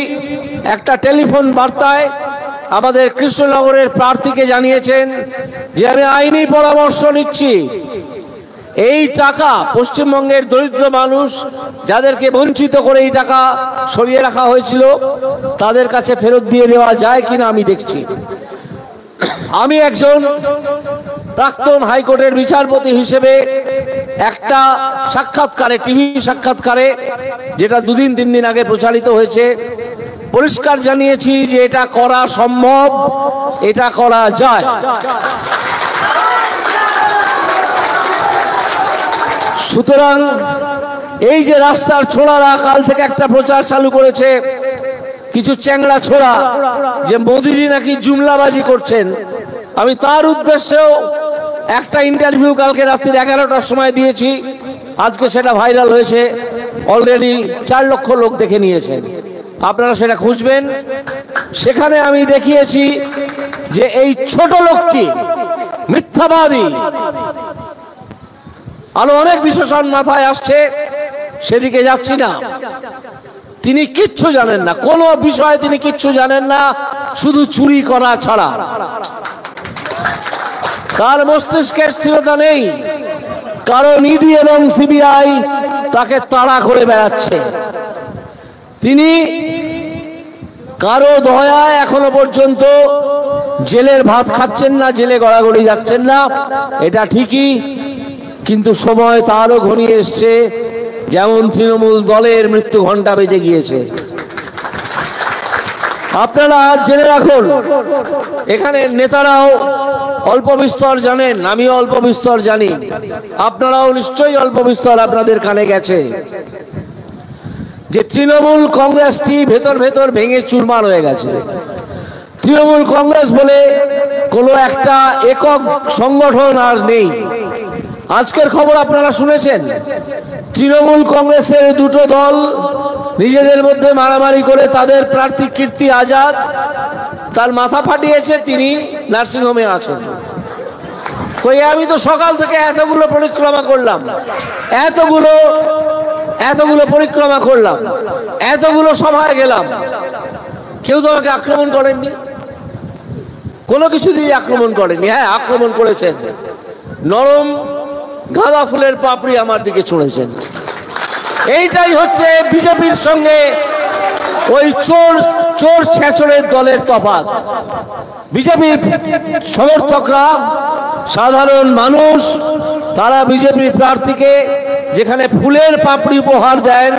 একটা টেলিফোন বার্তায় আমাদের কৃষ্ণনগরের প্রার্থীকে জানিয়েছেন যে আমি আইনি পরামর্শ নিচ্ছি, এই টাকা পশ্চিমবঙ্গের দরিদ্র মানুষ যাদেরকে বঞ্চিত করে এই টাকা সরিয়ে রাখা হয়েছিল তাদের কাছে ফেরত দিয়ে দেওয়া যায় কিনা আমি দেখছি। আমি একজন প্রাক্তন হাইকোর্টের বিচারপতি হিসেবে একটা সাক্ষাৎকারে, টিভি সাক্ষাৎকারে, যেটা 2-3 দিন আগে প্রচারিত হয়েছে, পরিষ্কার জানিয়েছি যে এটা করা সম্ভব, এটা করা যায়। সুতরাং এই যে রাস্তার ছোড়ারা কাল থেকে একটা প্রচার চালু করেছে, কিছু চ্যাংড়া ছোড়া, যে মোদিজি নাকি জুমলাবাজি করছেন, আমি তার উদ্দেশ্যেও একটা ইন্টারভিউ কালকে রাত্রি 11টার সময় দিয়েছি। আজকে সেটা ভাইরাল হয়েছে, অলরেডি 4 লক্ষ লোক দেখে নিয়েছেন। আপনারা সেটা খুঁজবেন। সেখানে আমি দেখিয়েছি যে এই ছোট লোকটি মিথ্যাবাদী। আরো অনেক বিশেষণ মাথায় আসছে, সেদিকে যাচ্ছি না। তিনি কিচ্ছু জানেন না, কোনো বিষয়ে তিনি কিচ্ছু জানেন না, শুধু চুরি করা ছাড়া। তার মস্তিষ্কের স্থিরতা নেই, কারণ ইডি এবং সিবিআই তাকে তাড়া করে বেড়াচ্ছে। তিনি কারো দয়ায় এখনো পর্যন্ত জেলের ভাত খাচ্ছেন না, জেলে গড়াগড়ি যাচ্ছেন না, এটা ঠিকই। কিন্তু সময় তারও ঘনিয়ে এসছে, যেমন তৃণমূল দলের মৃত্যু ঘণ্টা বেজে গিয়েছে। আপনারা জেনে রাখুন, এখানে নেতারাও অল্প বিস্তর জানেন, আমিও অল্প বিস্তর জানি, আপনারাও নিশ্চয়ই অল্প বিস্তর আপনাদের কানে গেছে, যে তৃণমূল কংগ্রেসটি ভেতর ভেতর ভেঙে চুরমার হয়ে গেছে। তৃণমূল কংগ্রেস বলে কোনো একটা একক সংগঠন আর নেই। আজকের খবর আপনারা শুনেছেন, তৃণমূল কংগ্রেসের 2টো দল নিজেদের মধ্যে মারামারি করে তাদের প্রার্থী কীর্তি আজাদ, তার মাথা ফাটিয়েছে, তিনি নার্সিংহোমে আছেন। আমি তো সকাল থেকে এতগুলো পরিক্রমা করলাম, এতগুলো পরিক্রমা করলাম, এতগুলো সভায় গেলাম, কেউ তো আমাকে আক্রমণ করেননি, কোনো কিছু দিয়ে আক্রমণ করেননি। হ্যাঁ, আক্রমণ করেছেন, নরম গাঁদা ফুলের পাপড়ি আমার দিকে ছুঁড়েছেন। এইটাই হচ্ছে বিজেপির সঙ্গে ওই চোর ছেঁচড়ের দলের তফাৎ। বিজেপির সমর্থকরা, সাধারণ মানুষ, তারা বিজেপির প্রার্থীকে যেখানে ফুলের পাপড়ি উপহার দেন,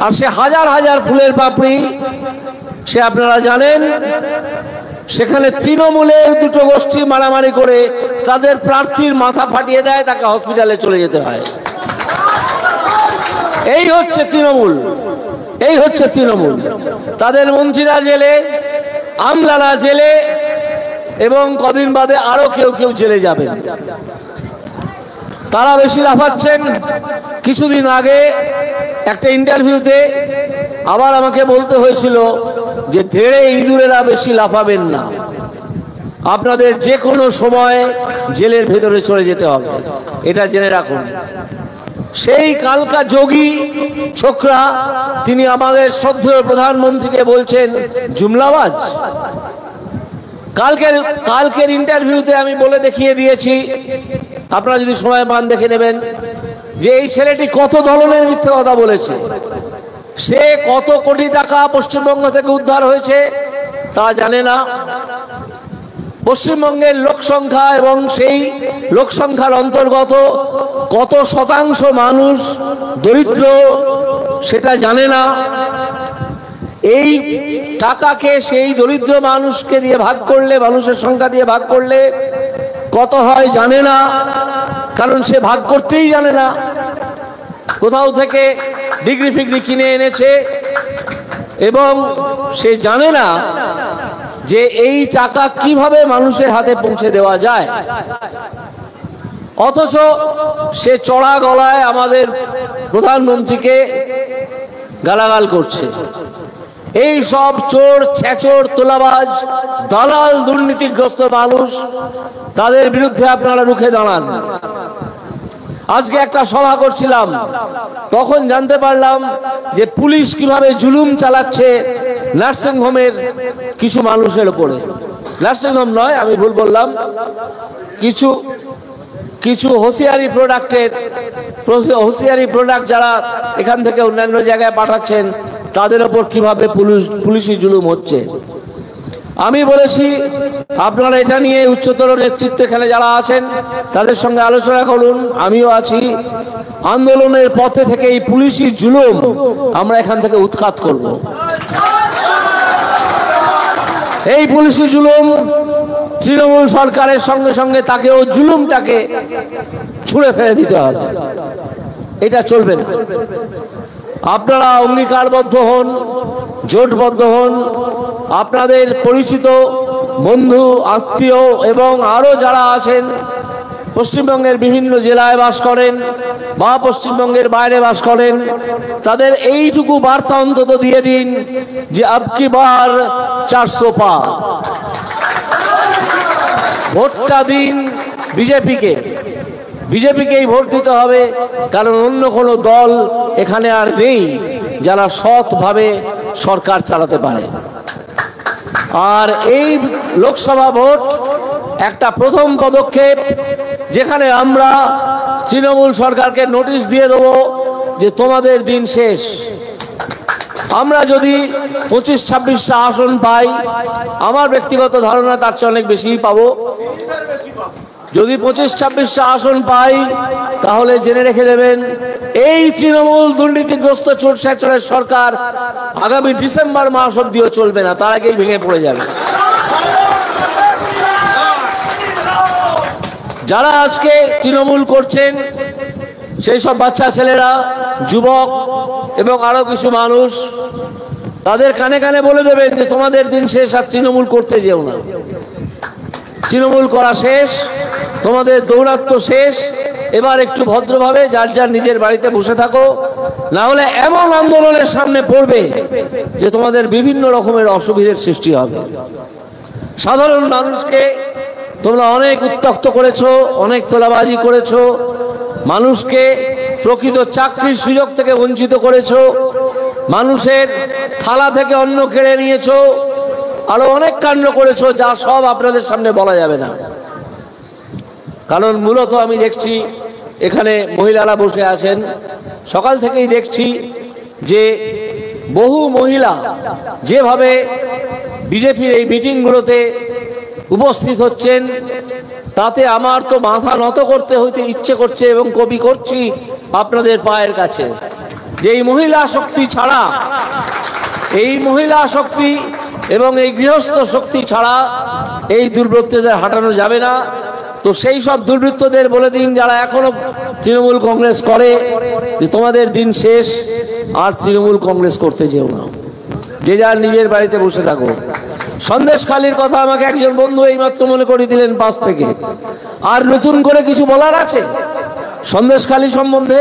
আর সে হাজার হাজার ফুলের পাপড়ি, সে আপনারা জানেন, সেখানে তৃণমূলের 2টো গোষ্ঠী মারামারি করে তাদের প্রার্থীর মাথা ফাটিয়ে দেয়, তাকে হসপিটালে চলে যেতে হয়। এই হচ্ছে তৃণমূল, এই হচ্ছে তৃণমূল। তাদের মন্ত্রীরা জেলে, আমলারা জেলে, এবং কদিন বাদে আরো কেউ কেউ জেলে যাবেন। তারা বেশি লাফাচ্ছেন। কিছুদিন আগে একটা ইন্টারভিউতে আবার আমাকে বলতে হয়েছিল যে ধেড়ে ইঁদুরেরা বেশি লাফাবেন না, আপনাদের যে কোনো সময় জেলের ভেতরে চলে যেতে হবে, এটা জেনে রাখুন। সেই কালকা যোগী ছোকরা তিনি আমাদের শ্রদ্ধেয় প্রধানমন্ত্রীকে বলছেন জুমলাবাজ। কালকের ইন্টারভিউতে আমি বলে দেখিয়ে দিয়েছি, আপনারা যদি সময় পান দেখে নেবেন, যে এই ছেলেটি কত ধরনের মিথ্যে কথা বলেছে। সে কত কোটি টাকা পশ্চিমবঙ্গ থেকে উদ্ধার হয়েছে তা জানে না। পশ্চিমবঙ্গের লোক সংখ্যা এবং সেই লোক সংখ্যার অন্তর্গত কত শতাংশ মানুষ দরিদ্র সেটা জানে না। এই টাকাকে সেই দরিদ্র মানুষকে দিয়ে ভাগ করলে, মানুষের সংখ্যা দিয়ে ভাগ করলে কত হয় জানে না, কারণ সে ভাগ করতেই জানে না। কোথাও থেকে ডিগ্রি ফিগ্রি কিনে এনেছে এবং সে জানে না যে এই টাকা কিভাবে মানুষের হাতে পৌঁছে দেওয়া যায়। অথচ সে চড়া গলায় আমাদের প্রধানমন্ত্রীকে গালাগাল করছে। এই সব চোর, ছেচোর, তোলাবাজ, দালাল, দুর্নীতিগ্রস্ত মানুষ, তাদের বিরুদ্ধে আপনারা রুখে দাঁড়ান। আজকে একটা সভা করছিলাম, তখন জানতে পারলাম যে পুলিশ কিভাবে জুলুম চালাচ্ছে নার্সিং হোমের কিছু মানুষের উপরে। নার্সিং হোম নয়, আমি ভুল বললাম, কিছু হোসিয়ারি প্রোডাক্ট যারা এখান থেকে অন্যান্য জায়গায় পাঠাচ্ছেন তাদের উপর কিভাবে পুলিশি জুলুম হচ্ছে। আমি বলেছি আপনারা এটা নিয়ে উচ্চতর নেতৃত্ব এখানে যারা আছেন তাদের সঙ্গে আলোচনা করুন, আমিও আছি। আন্দোলনের পথে থেকে এই পুলিশি জুলুম আমরা এখান থেকে উৎখাত করব। এই পুলিশি জুলুম তৃণমূল সরকারের সঙ্গে সঙ্গে তাকেও জুলুমটাকে ছুঁড়ে ফেলে দিতে হবে, এটা চলবে না। আপনারা অঙ্গীকারবদ্ধ হন, জোটবদ্ধ হন। আপনাদের পরিচিত বন্ধু, আত্মীয় এবং আরো যারা আছেন, পশ্চিমবঙ্গের বিভিন্ন জেলায় বাস করেন বা পশ্চিমবঙ্গের বাইরে বাস করেন, তাদের এইটুকু বার্তা অন্তত দিয়ে দিন যে আবকি বার 400 পার। ভোটটা দিন বিজেপিকেই ভোট দিতে হবে, কারণ অন্য কোনো দল এখানে আর নেই যারা সৎভাবে সরকার চালাতে পারে। আর এই লোকসভা ভোট একটা প্রথম পদক্ষেপ, যেখানে আমরা তৃণমূল সরকারকে নোটিশ দিয়ে দেবো যে তোমাদের দিন শেষ। আমরা যদি 25-26টা আসন পাই, আমার ব্যক্তিগত ধারণা তার চেয়ে অনেক বেশি পাবো। যদি 25-26টা আসন পাই তাহলে জেনে রেখে দেবেন, এই তৃণমূল দুর্নীতিগ্রস্ত চোর ছেচরের সরকার আগামী ডিসেম্বর মাস অব্দিও চলবে না, তার আগেই ভেঙে পড়ে যাবে। যারা আজকে তৃণমূল করছেন সেই সব বাচ্চা ছেলেরা, যুবক এবং আরো কিছু মানুষ, তাদের কানে কানে বলে দেবেন যে তোমাদের দিন শেষ, আর তৃণমূল করতে যেও না। তৃণমূল করা শেষ, তোমাদের দৌরাত্ম্য শেষ। এবার একটু ভদ্রভাবে যার যার নিজের বাড়িতে বসে থাকো, না হলে এমন আন্দোলনের সামনে পড়বে যে তোমাদের বিভিন্ন রকমের অসুবিধার সৃষ্টি হবে। সাধারণ মানুষকে তোমরা অনেক উত্ত্যক্ত করেছো, অনেক তোলাবাজি করেছো, মানুষকে প্রকৃত চাকরির সুযোগ থেকে বঞ্চিত করেছো, মানুষের থালা থেকে অন্ন কেড়ে নিয়েছো, আরো অনেক কাণ্ড করেছো, যা সব আপনাদের সামনে বলা যাবে না। কারণ মূলত আমি দেখছি এখানে মহিলারা বসে আছেন, সকাল থেকেই দেখছি যে বহু মহিলা যেভাবে বিজেপির এই মিটিংগুলোতে উপস্থিত হচ্ছেন, তাতে আমার তো মাথা নত করতে হইতে ইচ্ছে করছে এবং কবি করছি আপনাদের পায়ের কাছে, যে এই মহিলা শক্তি ছাড়া, এই মহিলা শক্তি এবং এই গৃহস্থ শক্তি ছাড়া এই দুর্বৃত্তদের হাঁটানো যাবে না। তো সেই সব দুর্বৃত্তদের বলে দিন যারা এখনো তৃণমূল কংগ্রেস করে যে তোমাদের দিন শেষ, আর তৃণমূল কংগ্রেস করতে যেও না, যে যার নিজের বাড়িতে বসে থাকো। সন্দেশখালীর কথা আমাকে একজন বন্ধু এইমাত্র মনে করিয়ে দিলেন পাশ থেকে। আর নতুন করে কিছু বলার আছে? সন্দেশখালী সম্বন্ধে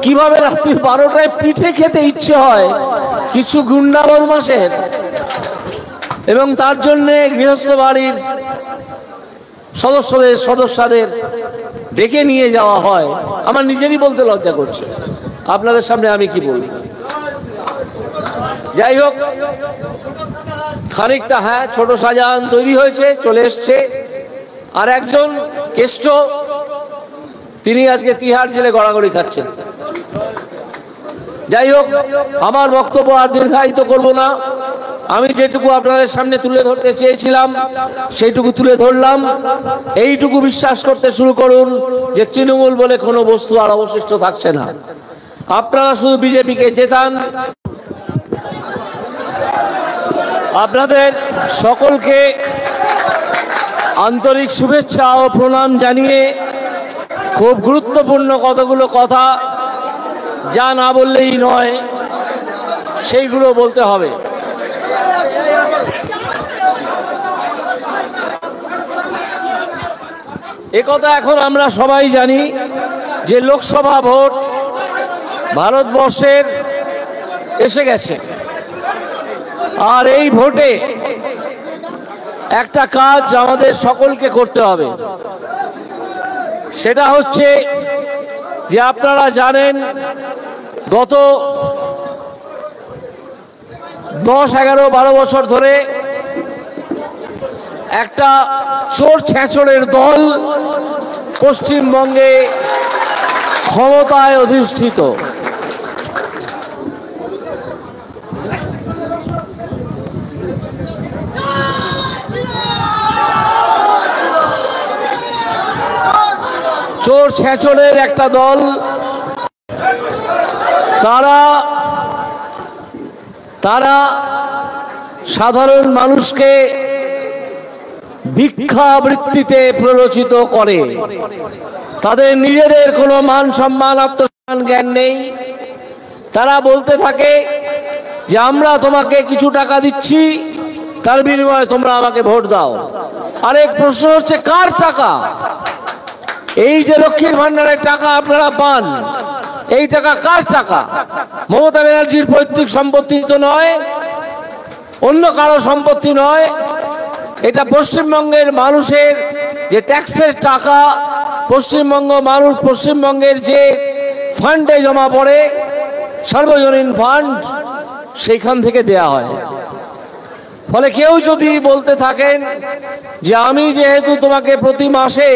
কিভাবে রাত্রি 12টায় পিঠে খেতে ইচ্ছে হয় কিছু গুন্ডা বদমাশের, এবং তার জন্য গৃহস্থ বাড়ির সদস্যদের ডেকে নিয়ে যাওয়া হয়। আমার নিজেরই বলতে লজ্জা করছে, আপনাদের সামনে আমি কি বলবো। যাই হোক, খানিকটা হ্যাঁ ছোট শাহজাহান তৈরি হয়েছে, চলে এসছে। আর একজন কেষ্ট, তিনি আজকে তিহার জেলে গড়াগড়ি খাচ্ছেন। যাই হোক, আমার বক্তব্য আর দীর্ঘায়িত করব না। আমি যেটুকু আপনাদের সামনে তুলে ধরতে চেয়েছিলাম সেইটুকু তুলে ধরলাম। এইটুকু বিশ্বাস করতে শুরু করুন যে তৃণমূল বলে কোনো বস্তু আর অবশিষ্ট থাকছে না। আপনারা শুধু বিজেপিকে জেতান। আপনাদের সকলকে আন্তরিক শুভেচ্ছা ও প্রণাম জানিয়ে খুব গুরুত্বপূর্ণ কতগুলো কথা, যা না বললেই নয়, সেইগুলো বলতে হবে। একথা এখন আমরা সবাই জানি যে লোকসভা ভোট ভারতবর্ষের এসে গেছে। আর এই ভোটে একটা কাজ আমাদের সকলকে করতে হবে। সেটা হচ্ছে যে আপনারা জানেন গত 10, 11, 12 বছর ধরে একটা চোর ছেঁচড়ের দল পশ্চিমবঙ্গে ক্ষমতায় অধিষ্ঠিত। চোর ছেঁচড়ের একটা দল, তারা সাধারণ মানুষকে ভিক্ষাবৃত্তিতে প্ররোচিত করে। তাদের নিজেদের কোনো মান সম্মান, আত্মসম্মান জ্ঞান নেই। তারা বলতে থাকে যে আমরা তোমাকে কিছু টাকা দিচ্ছি, তার বিনিময়ে তোমরা আমাকে ভোট দাও। আরেক প্রশ্ন হচ্ছে, কার টাকা? এই যে লক্ষ্মীর ভান্ডারের টাকা আপনারা পান, এই টাকা কার টাকা? মমতা ব্যানার্জির পৈতৃক সম্পত্তি তো নয়, অন্য কারো সম্পত্তি নয়। এটা পশ্চিমবঙ্গের মানুষের যে ট্যাক্সের টাকা, পশ্চিমবঙ্গের যে ফান্ডে জমা পড়ে, সার্বজনীন ফান্ড, সেইখান থেকে দেয়া হয়। ফলে কেউ যদি বলতে থাকেন যে আমি যেহেতু তোমাকে প্রতি মাসে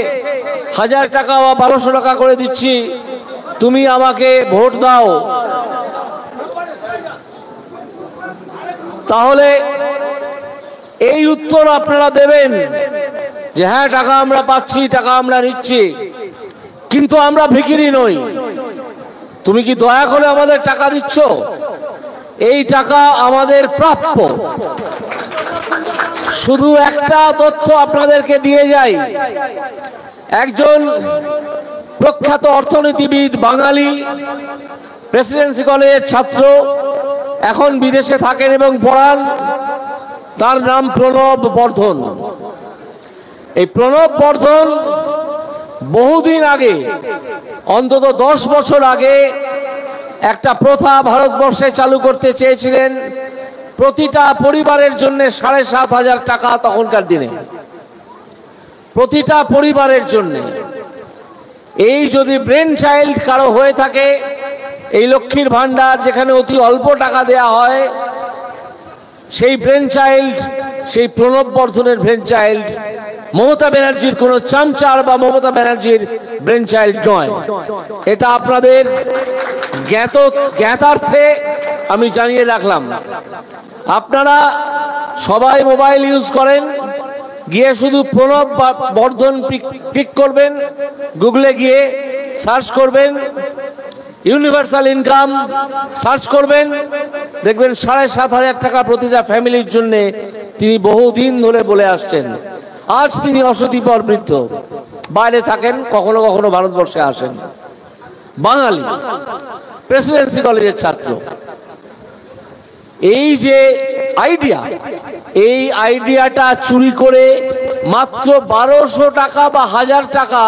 1000 টাকা বা 1200 টাকা করে দিচ্ছি, তুমি আমাকে ভোট দাও, তাহলে এই উত্তর আপনারা দেবেন যে হ্যাঁ টাকা আমরা পাচ্ছি, টাকা আমরা নিচ্ছি, কিন্তু আমরা ভিখিরি নই। তুমি কি দয়া করে আমাদের টাকা দিচ্ছ? এই টাকা আমাদের প্রাপ্য। শুধু একটা তথ্য আপনাদেরকে দিয়ে যাই। একজন প্রখ্যাত অর্থনীতিবিদ, বাঙালি, প্রেসিডেন্সি কলেজের ছাত্র, এখন বিদেশে থাকেন এবং পড়ান, তার নাম প্রণব বর্ধন। এই প্রণব বর্ধন বহুদিন আগে, অন্তত 10 বছর আগে, একটা প্রথা ভারতবর্ষে চালু করতে চেয়েছিলেন। প্রতিটা পরিবারের জন্য 7,500 টাকা, তখনকার দিনে প্রতিটা পরিবারের জন্য। এই যদি ব্রেন চাইল্ড কারো হয়ে থাকে, এই লক্ষ্মীর ভান্ডার যেখানে অতি অল্প টাকা দেয়া হয়, সেই ব্রেন চাইল্ড, সেই প্রণব বর্ধনের ব্রেন চাইল্ড, মমতা ব্যানার্জির কোনো চামচার বা মমতা ব্যানার্জির ব্রেন চাইল্ড নয়। এটা আপনাদের জ্ঞাতার্থে আমি জানিয়ে রাখলাম। আপনারা সবাই মোবাইল ইউজ করেন, গিয়ে শুধু প্রণব বর্ধন ক্লিক করবেন, গুগলে গিয়ে সার্চ করবেন, ইউনিভার্সাল ইনকাম সার্চ করবেন, দেখবেন 7,500 টাকা প্রতিটা ফ্যামিলির জন্য তিনি বহুদিন ধরে বলে আসছেন। আজ তিনি অশীতিপর বৃদ্ধ, বাইরে থাকেন, কখনো কখনো ভারতবর্ষে আসেন। বাঙালি, প্রেসিডেন্সি কলেজের ছাত্র। এই যে আইডিয়া, এই আইডিয়াটা চুরি করে মাত্র 1200 টাকা বা 1000 টাকা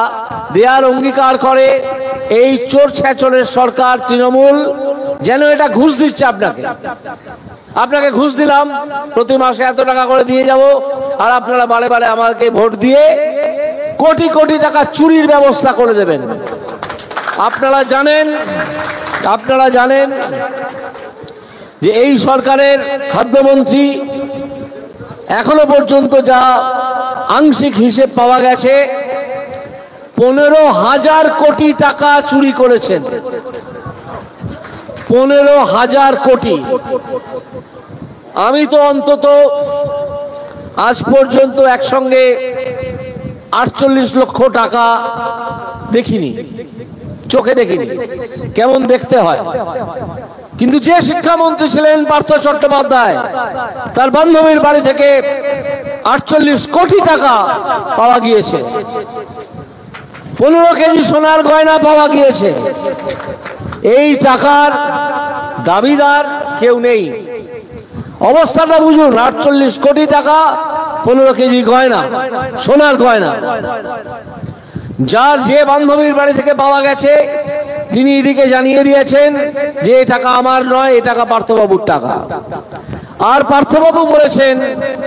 দেয়ার অঙ্গীকার করে এই চোর ছেচরের সরকার তৃণমূল যেন এটা ঘুষ দিচ্ছে আপনাকে ঘুষ দিলাম, প্রতি মাসে এত টাকা করে দিয়ে যাব, আর আপনারা বারে বারে আমাকে ভোট দিয়ে কোটি কোটি টাকা চুরির ব্যবস্থা করে দেবেন। আপনারা জানেন যে এই সরকারের খাদ্যমন্ত্রী এখনো পর্যন্ত যা আংশিক হিসেব পাওয়া গেছে 15,000 কোটি টাকা চুরি করেছেন। 15,000 কোটি। আমি তো অন্তত আজ পর্যন্ত একসঙ্গে 48 লক্ষ টাকা দেখিনি, চোখে দেখিনি, কেমন দেখতে হয়। কিন্তু যে শিক্ষামন্ত্রী ছিলেন পার্থ চট্টোপাধ্যায়, তার বান্ধবীর বাড়ি থেকে 48 কোটি টাকা পাওয়া গিয়েছে। 15 কেজি সোনার গয়না পাওয়া গিয়েছে। এই টাকার দাবিদার কেউ নেই। অবস্থাটা বুঝুন, 48 কোটি টাকা, 15 কেজি গয়না, সোনার গয়না। যার যে বান্ধবীর বাড়ি থেকে পাওয়া গেছে তিনি এদিকে জানিয়ে দিয়েছেন যে এই টাকা আমার নয়, এই টাকা পার্থবাবুর টাকা। আর পার্থবাবু বলেছেন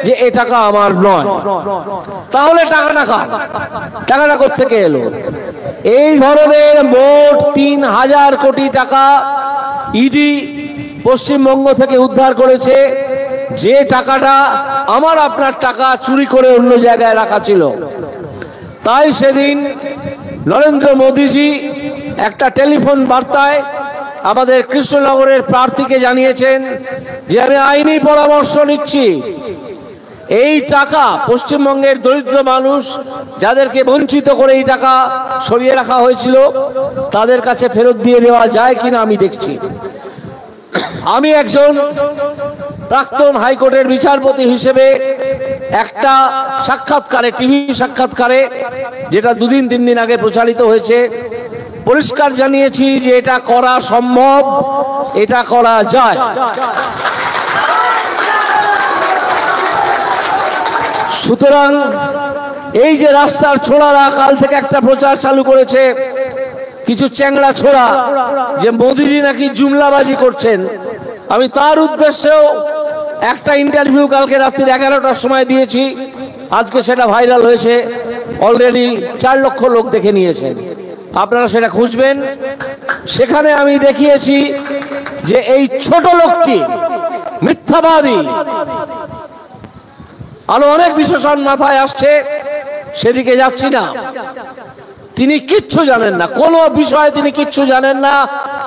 যে এই টাকা আমার নয়। তাহলে টাকাটা কোত্থেকে এলো? এই ধরনের মোট 3,000 কোটি টাকা ইডি পশ্চিমবঙ্গ থেকে উদ্ধার করেছে, যে টাকাটা আমার আপনার টাকা চুরি করে অন্য জায়গায় রাখা ছিল। তাই সেদিন নরেন্দ্র মোদীজি একটা টেলিফোন বার্তায় আমাদের কৃষ্ণনগরের প্রার্থীকে জানিয়েছেন যে আমি আইনি পরামর্শ নিচ্ছি, এই টাকা পশ্চিমবঙ্গের দরিদ্র মানুষ যাদেরকে বঞ্চিত করে এই টাকা সরিয়ে রাখা হয়েছিল তাদের কাছে ফেরত দিয়ে দেওয়া যায় কিনা আমি দেখছি। আমি একজন প্রাক্তন হাইকোর্টের বিচারপতি হিসেবে একটা সাক্ষাৎকারে, টিভি সাক্ষাৎকারে, যেটা 2-3 দিন আগে প্রচারিত হয়েছে, পরিষ্কার জানিয়েছি যে এটা করা সম্ভব, এটা করা যায়। সুতরাং এই যে রাস্তার ছোড়ারা কাল থেকে একটা প্রচার চালু করেছে, কিছু চ্যাংড়া ছোড়া, যে মোদিজি নাকি জুমলাবাজি করছেন, আমি তার উদ্দেশ্যেও একটা ইন্টারভিউ কালকে রাত্রি 11টার সময় দিয়েছি। আজকে সেটা ভাইরাল হয়েছে, অলরেডি 4 লক্ষ লোক দেখে নিয়েছেন। আপনারা সেটা খুঁজবেন। সেখানে আমি দেখিয়েছি যে এই ছোট লোকটি মিথ্যাবাদী। আরো অনেক বিশেষণ মাথায় আসছে, সেদিকে যাচ্ছি না। তিনি কিচ্ছু জানেন না, কোন বিষয়ে তিনি কিচ্ছু জানেন না,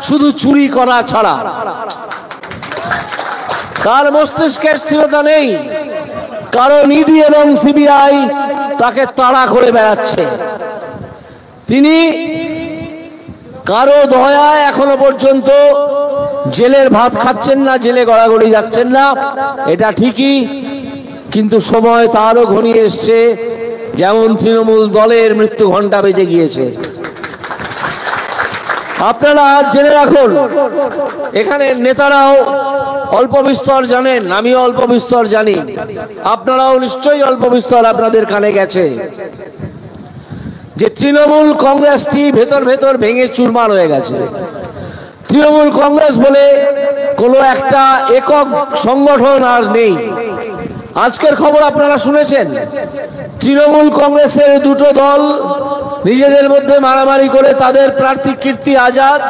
শুধু চুরি করা ছাড়া। তার মস্তিষ্কের স্থিরতা নেই, কারণ ইডি এবং সিবিআই তাকে তাড়া করে বেড়াচ্ছে। তিনি কারো দয়ায় এখনো পর্যন্ত জেলের ভাত খাচ্ছেন না, জেলে গড়াগড়ি যাচ্ছেন না, এটা ঠিকই, কিন্তু সময় তারও ঘনিয়ে এসছে, যেমন তৃণমূল দলের মৃত্যু ঘণ্টা বেজে গিয়েছে। আপনারা জেনে রাখুন, এখানে নেতারাও অল্প বিস্তর জানেন, আমিও অল্প বিস্তর জানি, আপনারাও নিশ্চয়ই অল্প বিস্তর আপনাদের কানে গেছে, যে তৃণমূল কংগ্রেসটি ভেতর ভেতর ভেঙে চুরমার হয়ে গেছে। তৃণমূল কংগ্রেস বলে কোনো একটা একক সংগঠন আর নেই। আজকের খবর আপনারা শুনেছেন, তৃণমূল কংগ্রেসের 2টো দল নিজেদের মধ্যে মারামারি করে তাদের প্রার্থী কীর্তি আজাদ,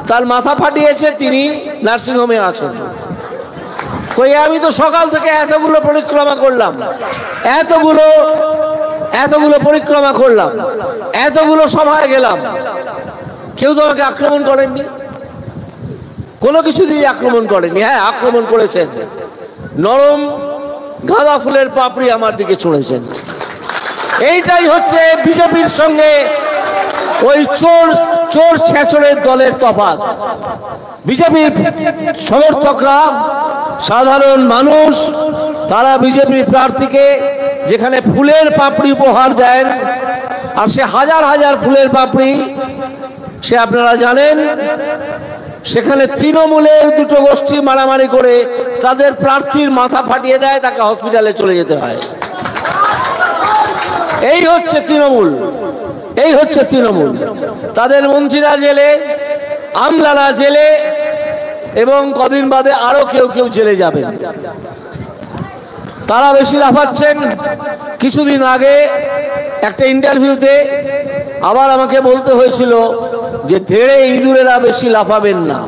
তার মাথা ফাটিয়েছে, তিনি নার্সিংহোমে আছেন। কই আমি তো সকাল থেকে এতগুলো পরিক্রমা করলাম, এতগুলো পরিক্রমা করলাম, এতগুলো সভায় গেলাম, কেউ তো আমাকে আক্রমণ করেননি, কোনো কিছু দিয়ে আক্রমণ করেননি। হ্যাঁ, আক্রমণ করেছেন, নরম গাঁদা ফুলের পাপড়ি আমার দিকে ছুঁড়েছেন। এইটাই হচ্ছে বিজেপির সঙ্গে ওই চোর ছেচরের দলের তফাৎ। বিজেপির সমর্থকরা, সাধারণ মানুষ, তারা বিজেপি প্রার্থীকে যেখানে ফুলের পাপড়ি উপহার দেন, আর সে হাজার হাজার ফুলের পাপড়ি, সে আপনারা জানেন, সেখানে তৃণমূলের 2টো গোষ্ঠী মারামারি করে তাদের প্রার্থীর মাথা ফাটিয়ে দেয়, তাকে হসপিটালে চলে যেতে হয়। এই হচ্ছে তৃণমূল। এই হচ্ছে তৃণমূল। তাদের মন্ত্রীরা জেলে, আমলারা জেলে, এবং কদিন বাদে আরো কেউ কেউ জেলে যাবেন। তারা বেশি লাফাচ্ছেন। কিছুদিন আগে একটা ইন্টারভিউতে আবার আমাকে বলতে হয়েছিল যে ধেড়ে ইঁদুরেরা বেশি লাফাবেন না,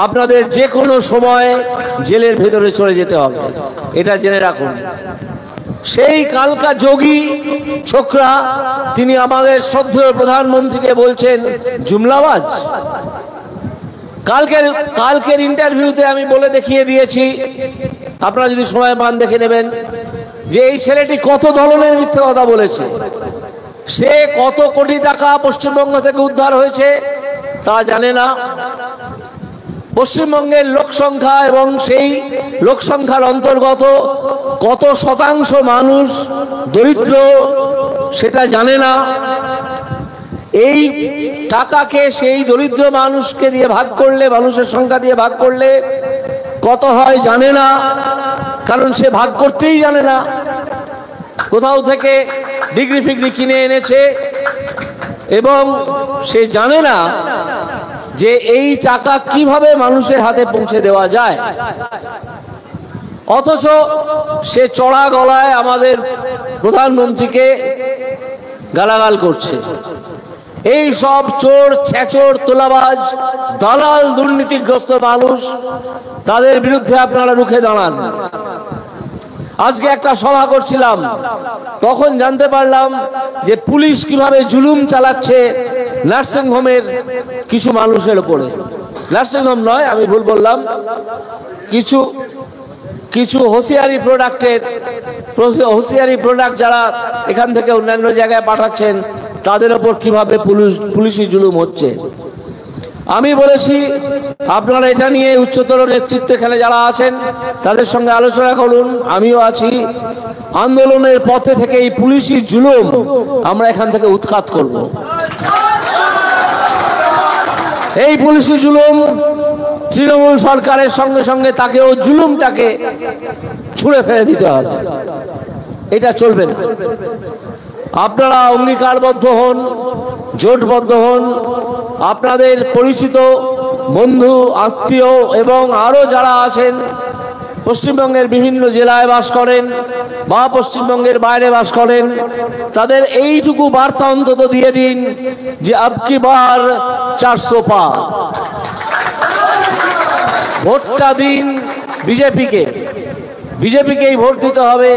আপনাদের যে কোনো সময় জেলের ভেতরে চলে যেতে হবে, এটা জেনে রাখুন। সেই কালকা যোগী ছোকরা তিনি আমাদের শ্রদ্ধেয় প্রধানমন্ত্রীকে বলছেন জুমলাবাজ। কালকের ইন্টারভিউতে আমি বলে দেখিয়ে দিয়েছি, আপনারা যদি সময় পান দেখে নেবেন, যে এই ছেলেটি কত ধরনের মিথ্যে কথা বলেছে। সে কত কোটি টাকা পশ্চিমবঙ্গ থেকে উদ্ধার হয়েছে তা জানে না। পশ্চিমবঙ্গের লোক সংখ্যা এবং সেই লোক সংখ্যার অন্তর্গত কত শতাংশ মানুষ দরিদ্র সেটা জানে না। এই টাকাকে সেই দরিদ্র মানুষকে দিয়ে ভাগ করলে, মানুষের সংখ্যা দিয়ে ভাগ করলে কত হয় জানে না, কারণ সে ভাগ করতেই জানে না। কোথাও থেকে ডিগ্রি ফিগ্রি কিনে এনেছে এবং সে জানে না যে এই টাকা কিভাবে মানুষের হাতে পৌঁছে দেওয়া যায়। অথচ সে চড়া গলায় আমাদের প্রধানমন্ত্রীকে গালাগাল করছে। এই সব চোর, ছেচোর, তোলাবাজ, দালাল, দুর্নীতিগ্রস্ত মানুষ, তাদের বিরুদ্ধে আপনারা রুখে দাঁড়ান। আজকে একটা সভা করছিলাম, তখন জানতে পারলাম যে পুলিশ কিভাবে জুলুম চালাচ্ছে নার্সিং হোমের কিছু মানুষের উপরে। নার্সিং হোম নয়, আমি ভুল বললাম, কিছু হোসিয়ারি প্রোডাক্ট যারা এখান থেকে অন্যান্য জায়গায় পাঠাচ্ছেন তাদের উপর কিভাবে পুলিশি জুলুম হচ্ছে। আমি বলেছি আপনারা এটা নিয়ে উচ্চতর নেতৃত্ব এখানে যারা আছেন তাদের সঙ্গে আলোচনা করুন, আমিও আছি। আন্দোলনের পথে থেকে এই পুলিশি জুলুম আমরা এখান থেকে উৎখাত করব। এই পুলিশি জুলুম তৃণমূল সরকারের সঙ্গে সঙ্গে তাকেও জুলুমটাকে ছুঁড়ে ফেলে দিতে হবে, এটা চলবে না। আপনারা অঙ্গীকারবদ্ধ হন, জোটবদ্ধ হন। আপনাদের পরিচিত বন্ধু, আত্মীয় এবং আরো যারা আছেন, পশ্চিমবঙ্গের বিভিন্ন জেলায় বাস করেন বা পশ্চিমবঙ্গের বাইরে বাস করেন, তাদের এইটুকু বার্তা অন্তত দিয়ে দিন যে আবকি বার 400 পার। ভোটটা দিন বিজেপিকেই ভোট দিতে হবে,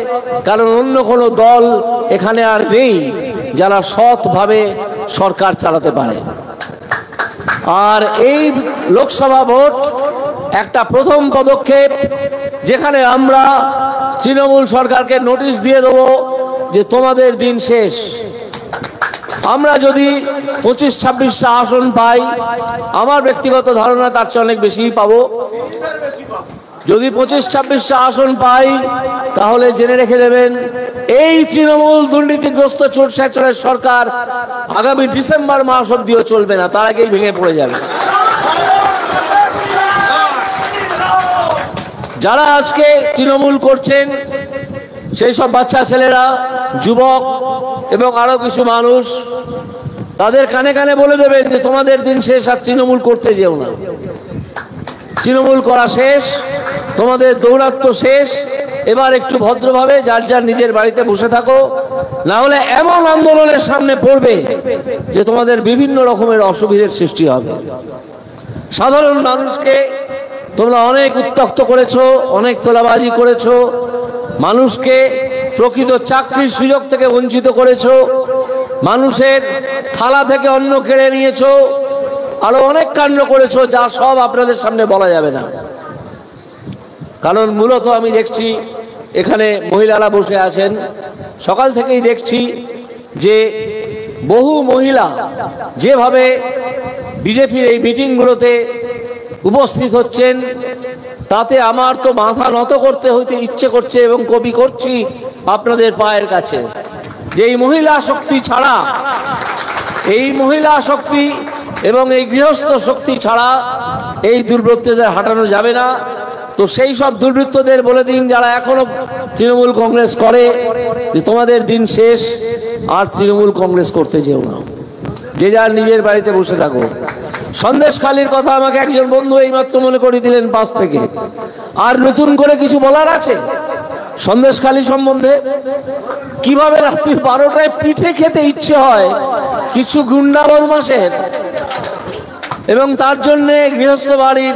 কারণ অন্য কোনো দল এখানে আর নেই যারা সৎভাবে সরকার চালাতে পারে। আর এই লোকসভা ভোট একটা প্রথম পদক্ষেপ, যেখানে আমরা তৃণমূল সরকারকে নোটিশ দিয়ে দেবো যে তোমাদের দিন শেষ। আমরা যদি 25-26টা আসন পাই, আমার ব্যক্তিগত ধারণা তার চেয়ে অনেক বেশি পাবো। যদি 25-26টা আসন পাই তাহলে জেনে রেখে দেবেন, এই তৃণমূল দুর্নীতিগ্রস্ত চোর ছেচরের সরকার আগামী ডিসেম্বর মাস অব্দিও চলবে না, তার আগেই ভেঙে পড়ে যাবে। যারা আজকে তৃণমূল করছেন সেই সব বাচ্চা ছেলেরা, যুবক এবং আরো কিছু মানুষ, তাদের কানে কানে বলে দেবেন যে তোমাদের দিন শেষ, আর তৃণমূল করতে যেও না। তৃণমূল করা শেষ, তোমাদের দৌরাত্ম শেষ। এবার একটু ভদ্রভাবে যার যার নিজের বাড়িতে বসে থাকো, না হলে এমন আন্দোলনের সামনে পড়বে যে তোমাদের বিভিন্ন রকমের অসুবিধার সৃষ্টি হবে। সাধারণ মানুষকে তোমরা অনেক উত্ত্যক্ত করেছো, অনেক তোলাবাজি করেছো, মানুষকে প্রকৃত চাকরির সুযোগ থেকে বঞ্চিত করেছো, মানুষের থালা থেকে অন্ন কেড়ে নিয়েছো, আরো অনেক কাণ্ড করেছো, যা সব আপনাদের সামনে বলা যাবে না। কারণ মূলত আমি দেখছি এখানে মহিলারা বসে আছেন, সকাল থেকেই দেখছি যে বহু মহিলা যেভাবে বিজেপির এই মিটিংগুলোতে উপস্থিত হচ্ছেন, তাতে আমার তো মাথা নত করতে হইতে ইচ্ছে করছে এবং কবি করছি আপনাদের পায়ের কাছে, যে এই মহিলা শক্তি ছাড়া, এই মহিলা শক্তি এবং এই গৃহস্থ শক্তি ছাড়া এই দুর্বৃত্তদের হাঁটানো যাবে না। তো সেই সব দুর্বৃত্তদের বলে দিন, যারা এখনো তৃণমূল কংগ্রেস করে, যে তোমাদের দিন শেষ। আর তৃণমূল কংগ্রেস করতে যেও না, যে যার নিজের বাড়িতে বসে থাকো। সন্দেশখালীর কথা আমাকে একজন বন্ধু এইমাত্র মনে করিয়ে দিলেন পাশ থেকে। আর নতুন করে কিছু বলার আছে সন্দেশখালী সম্বন্ধে? কিভাবে রাত্রি 12টায় পিঠে খেতে ইচ্ছে হয় কিছু গুন্ডা বদমাশের, এবং তার জন্য গৃহস্থ বাড়ির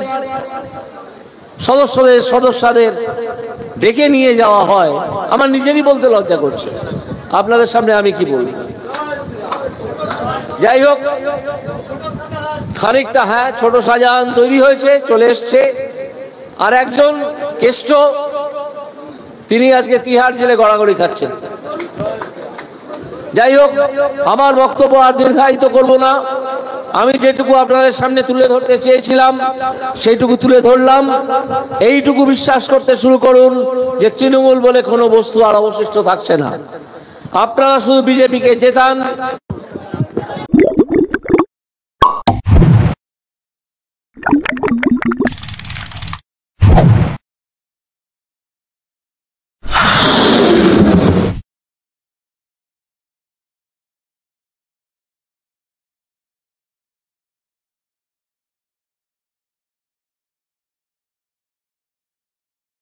সদস্যদের ডেকে নিয়ে যাওয়া হয়, আমার নিজেরই বলতে লজ্জা করছে। আপনাদের সামনে আমি কি বলবো? যাই হোক, খানিকটা হ্যাঁ ছোট শাহজাহান তৈরি হয়েছে, চলে এসছে। আর একজন কেষ্ট, তিনি আজকে তিহার জেলে গড়াগড়ি খাচ্ছেন। যাই হোক, আমার বক্তব্য আর দীর্ঘায়িত করব না। আমি যেটুকু আপনাদের সামনে তুলে ধরতে চেয়েছিলাম সেইটুকু তুলে ধরলাম। এইটুকু বিশ্বাস করতে শুরু করুন যে তৃণমূল বলে কোনো বস্তু আর অবশিষ্ট থাকছে না। আপনারা শুধু বিজেপিকে জেতান।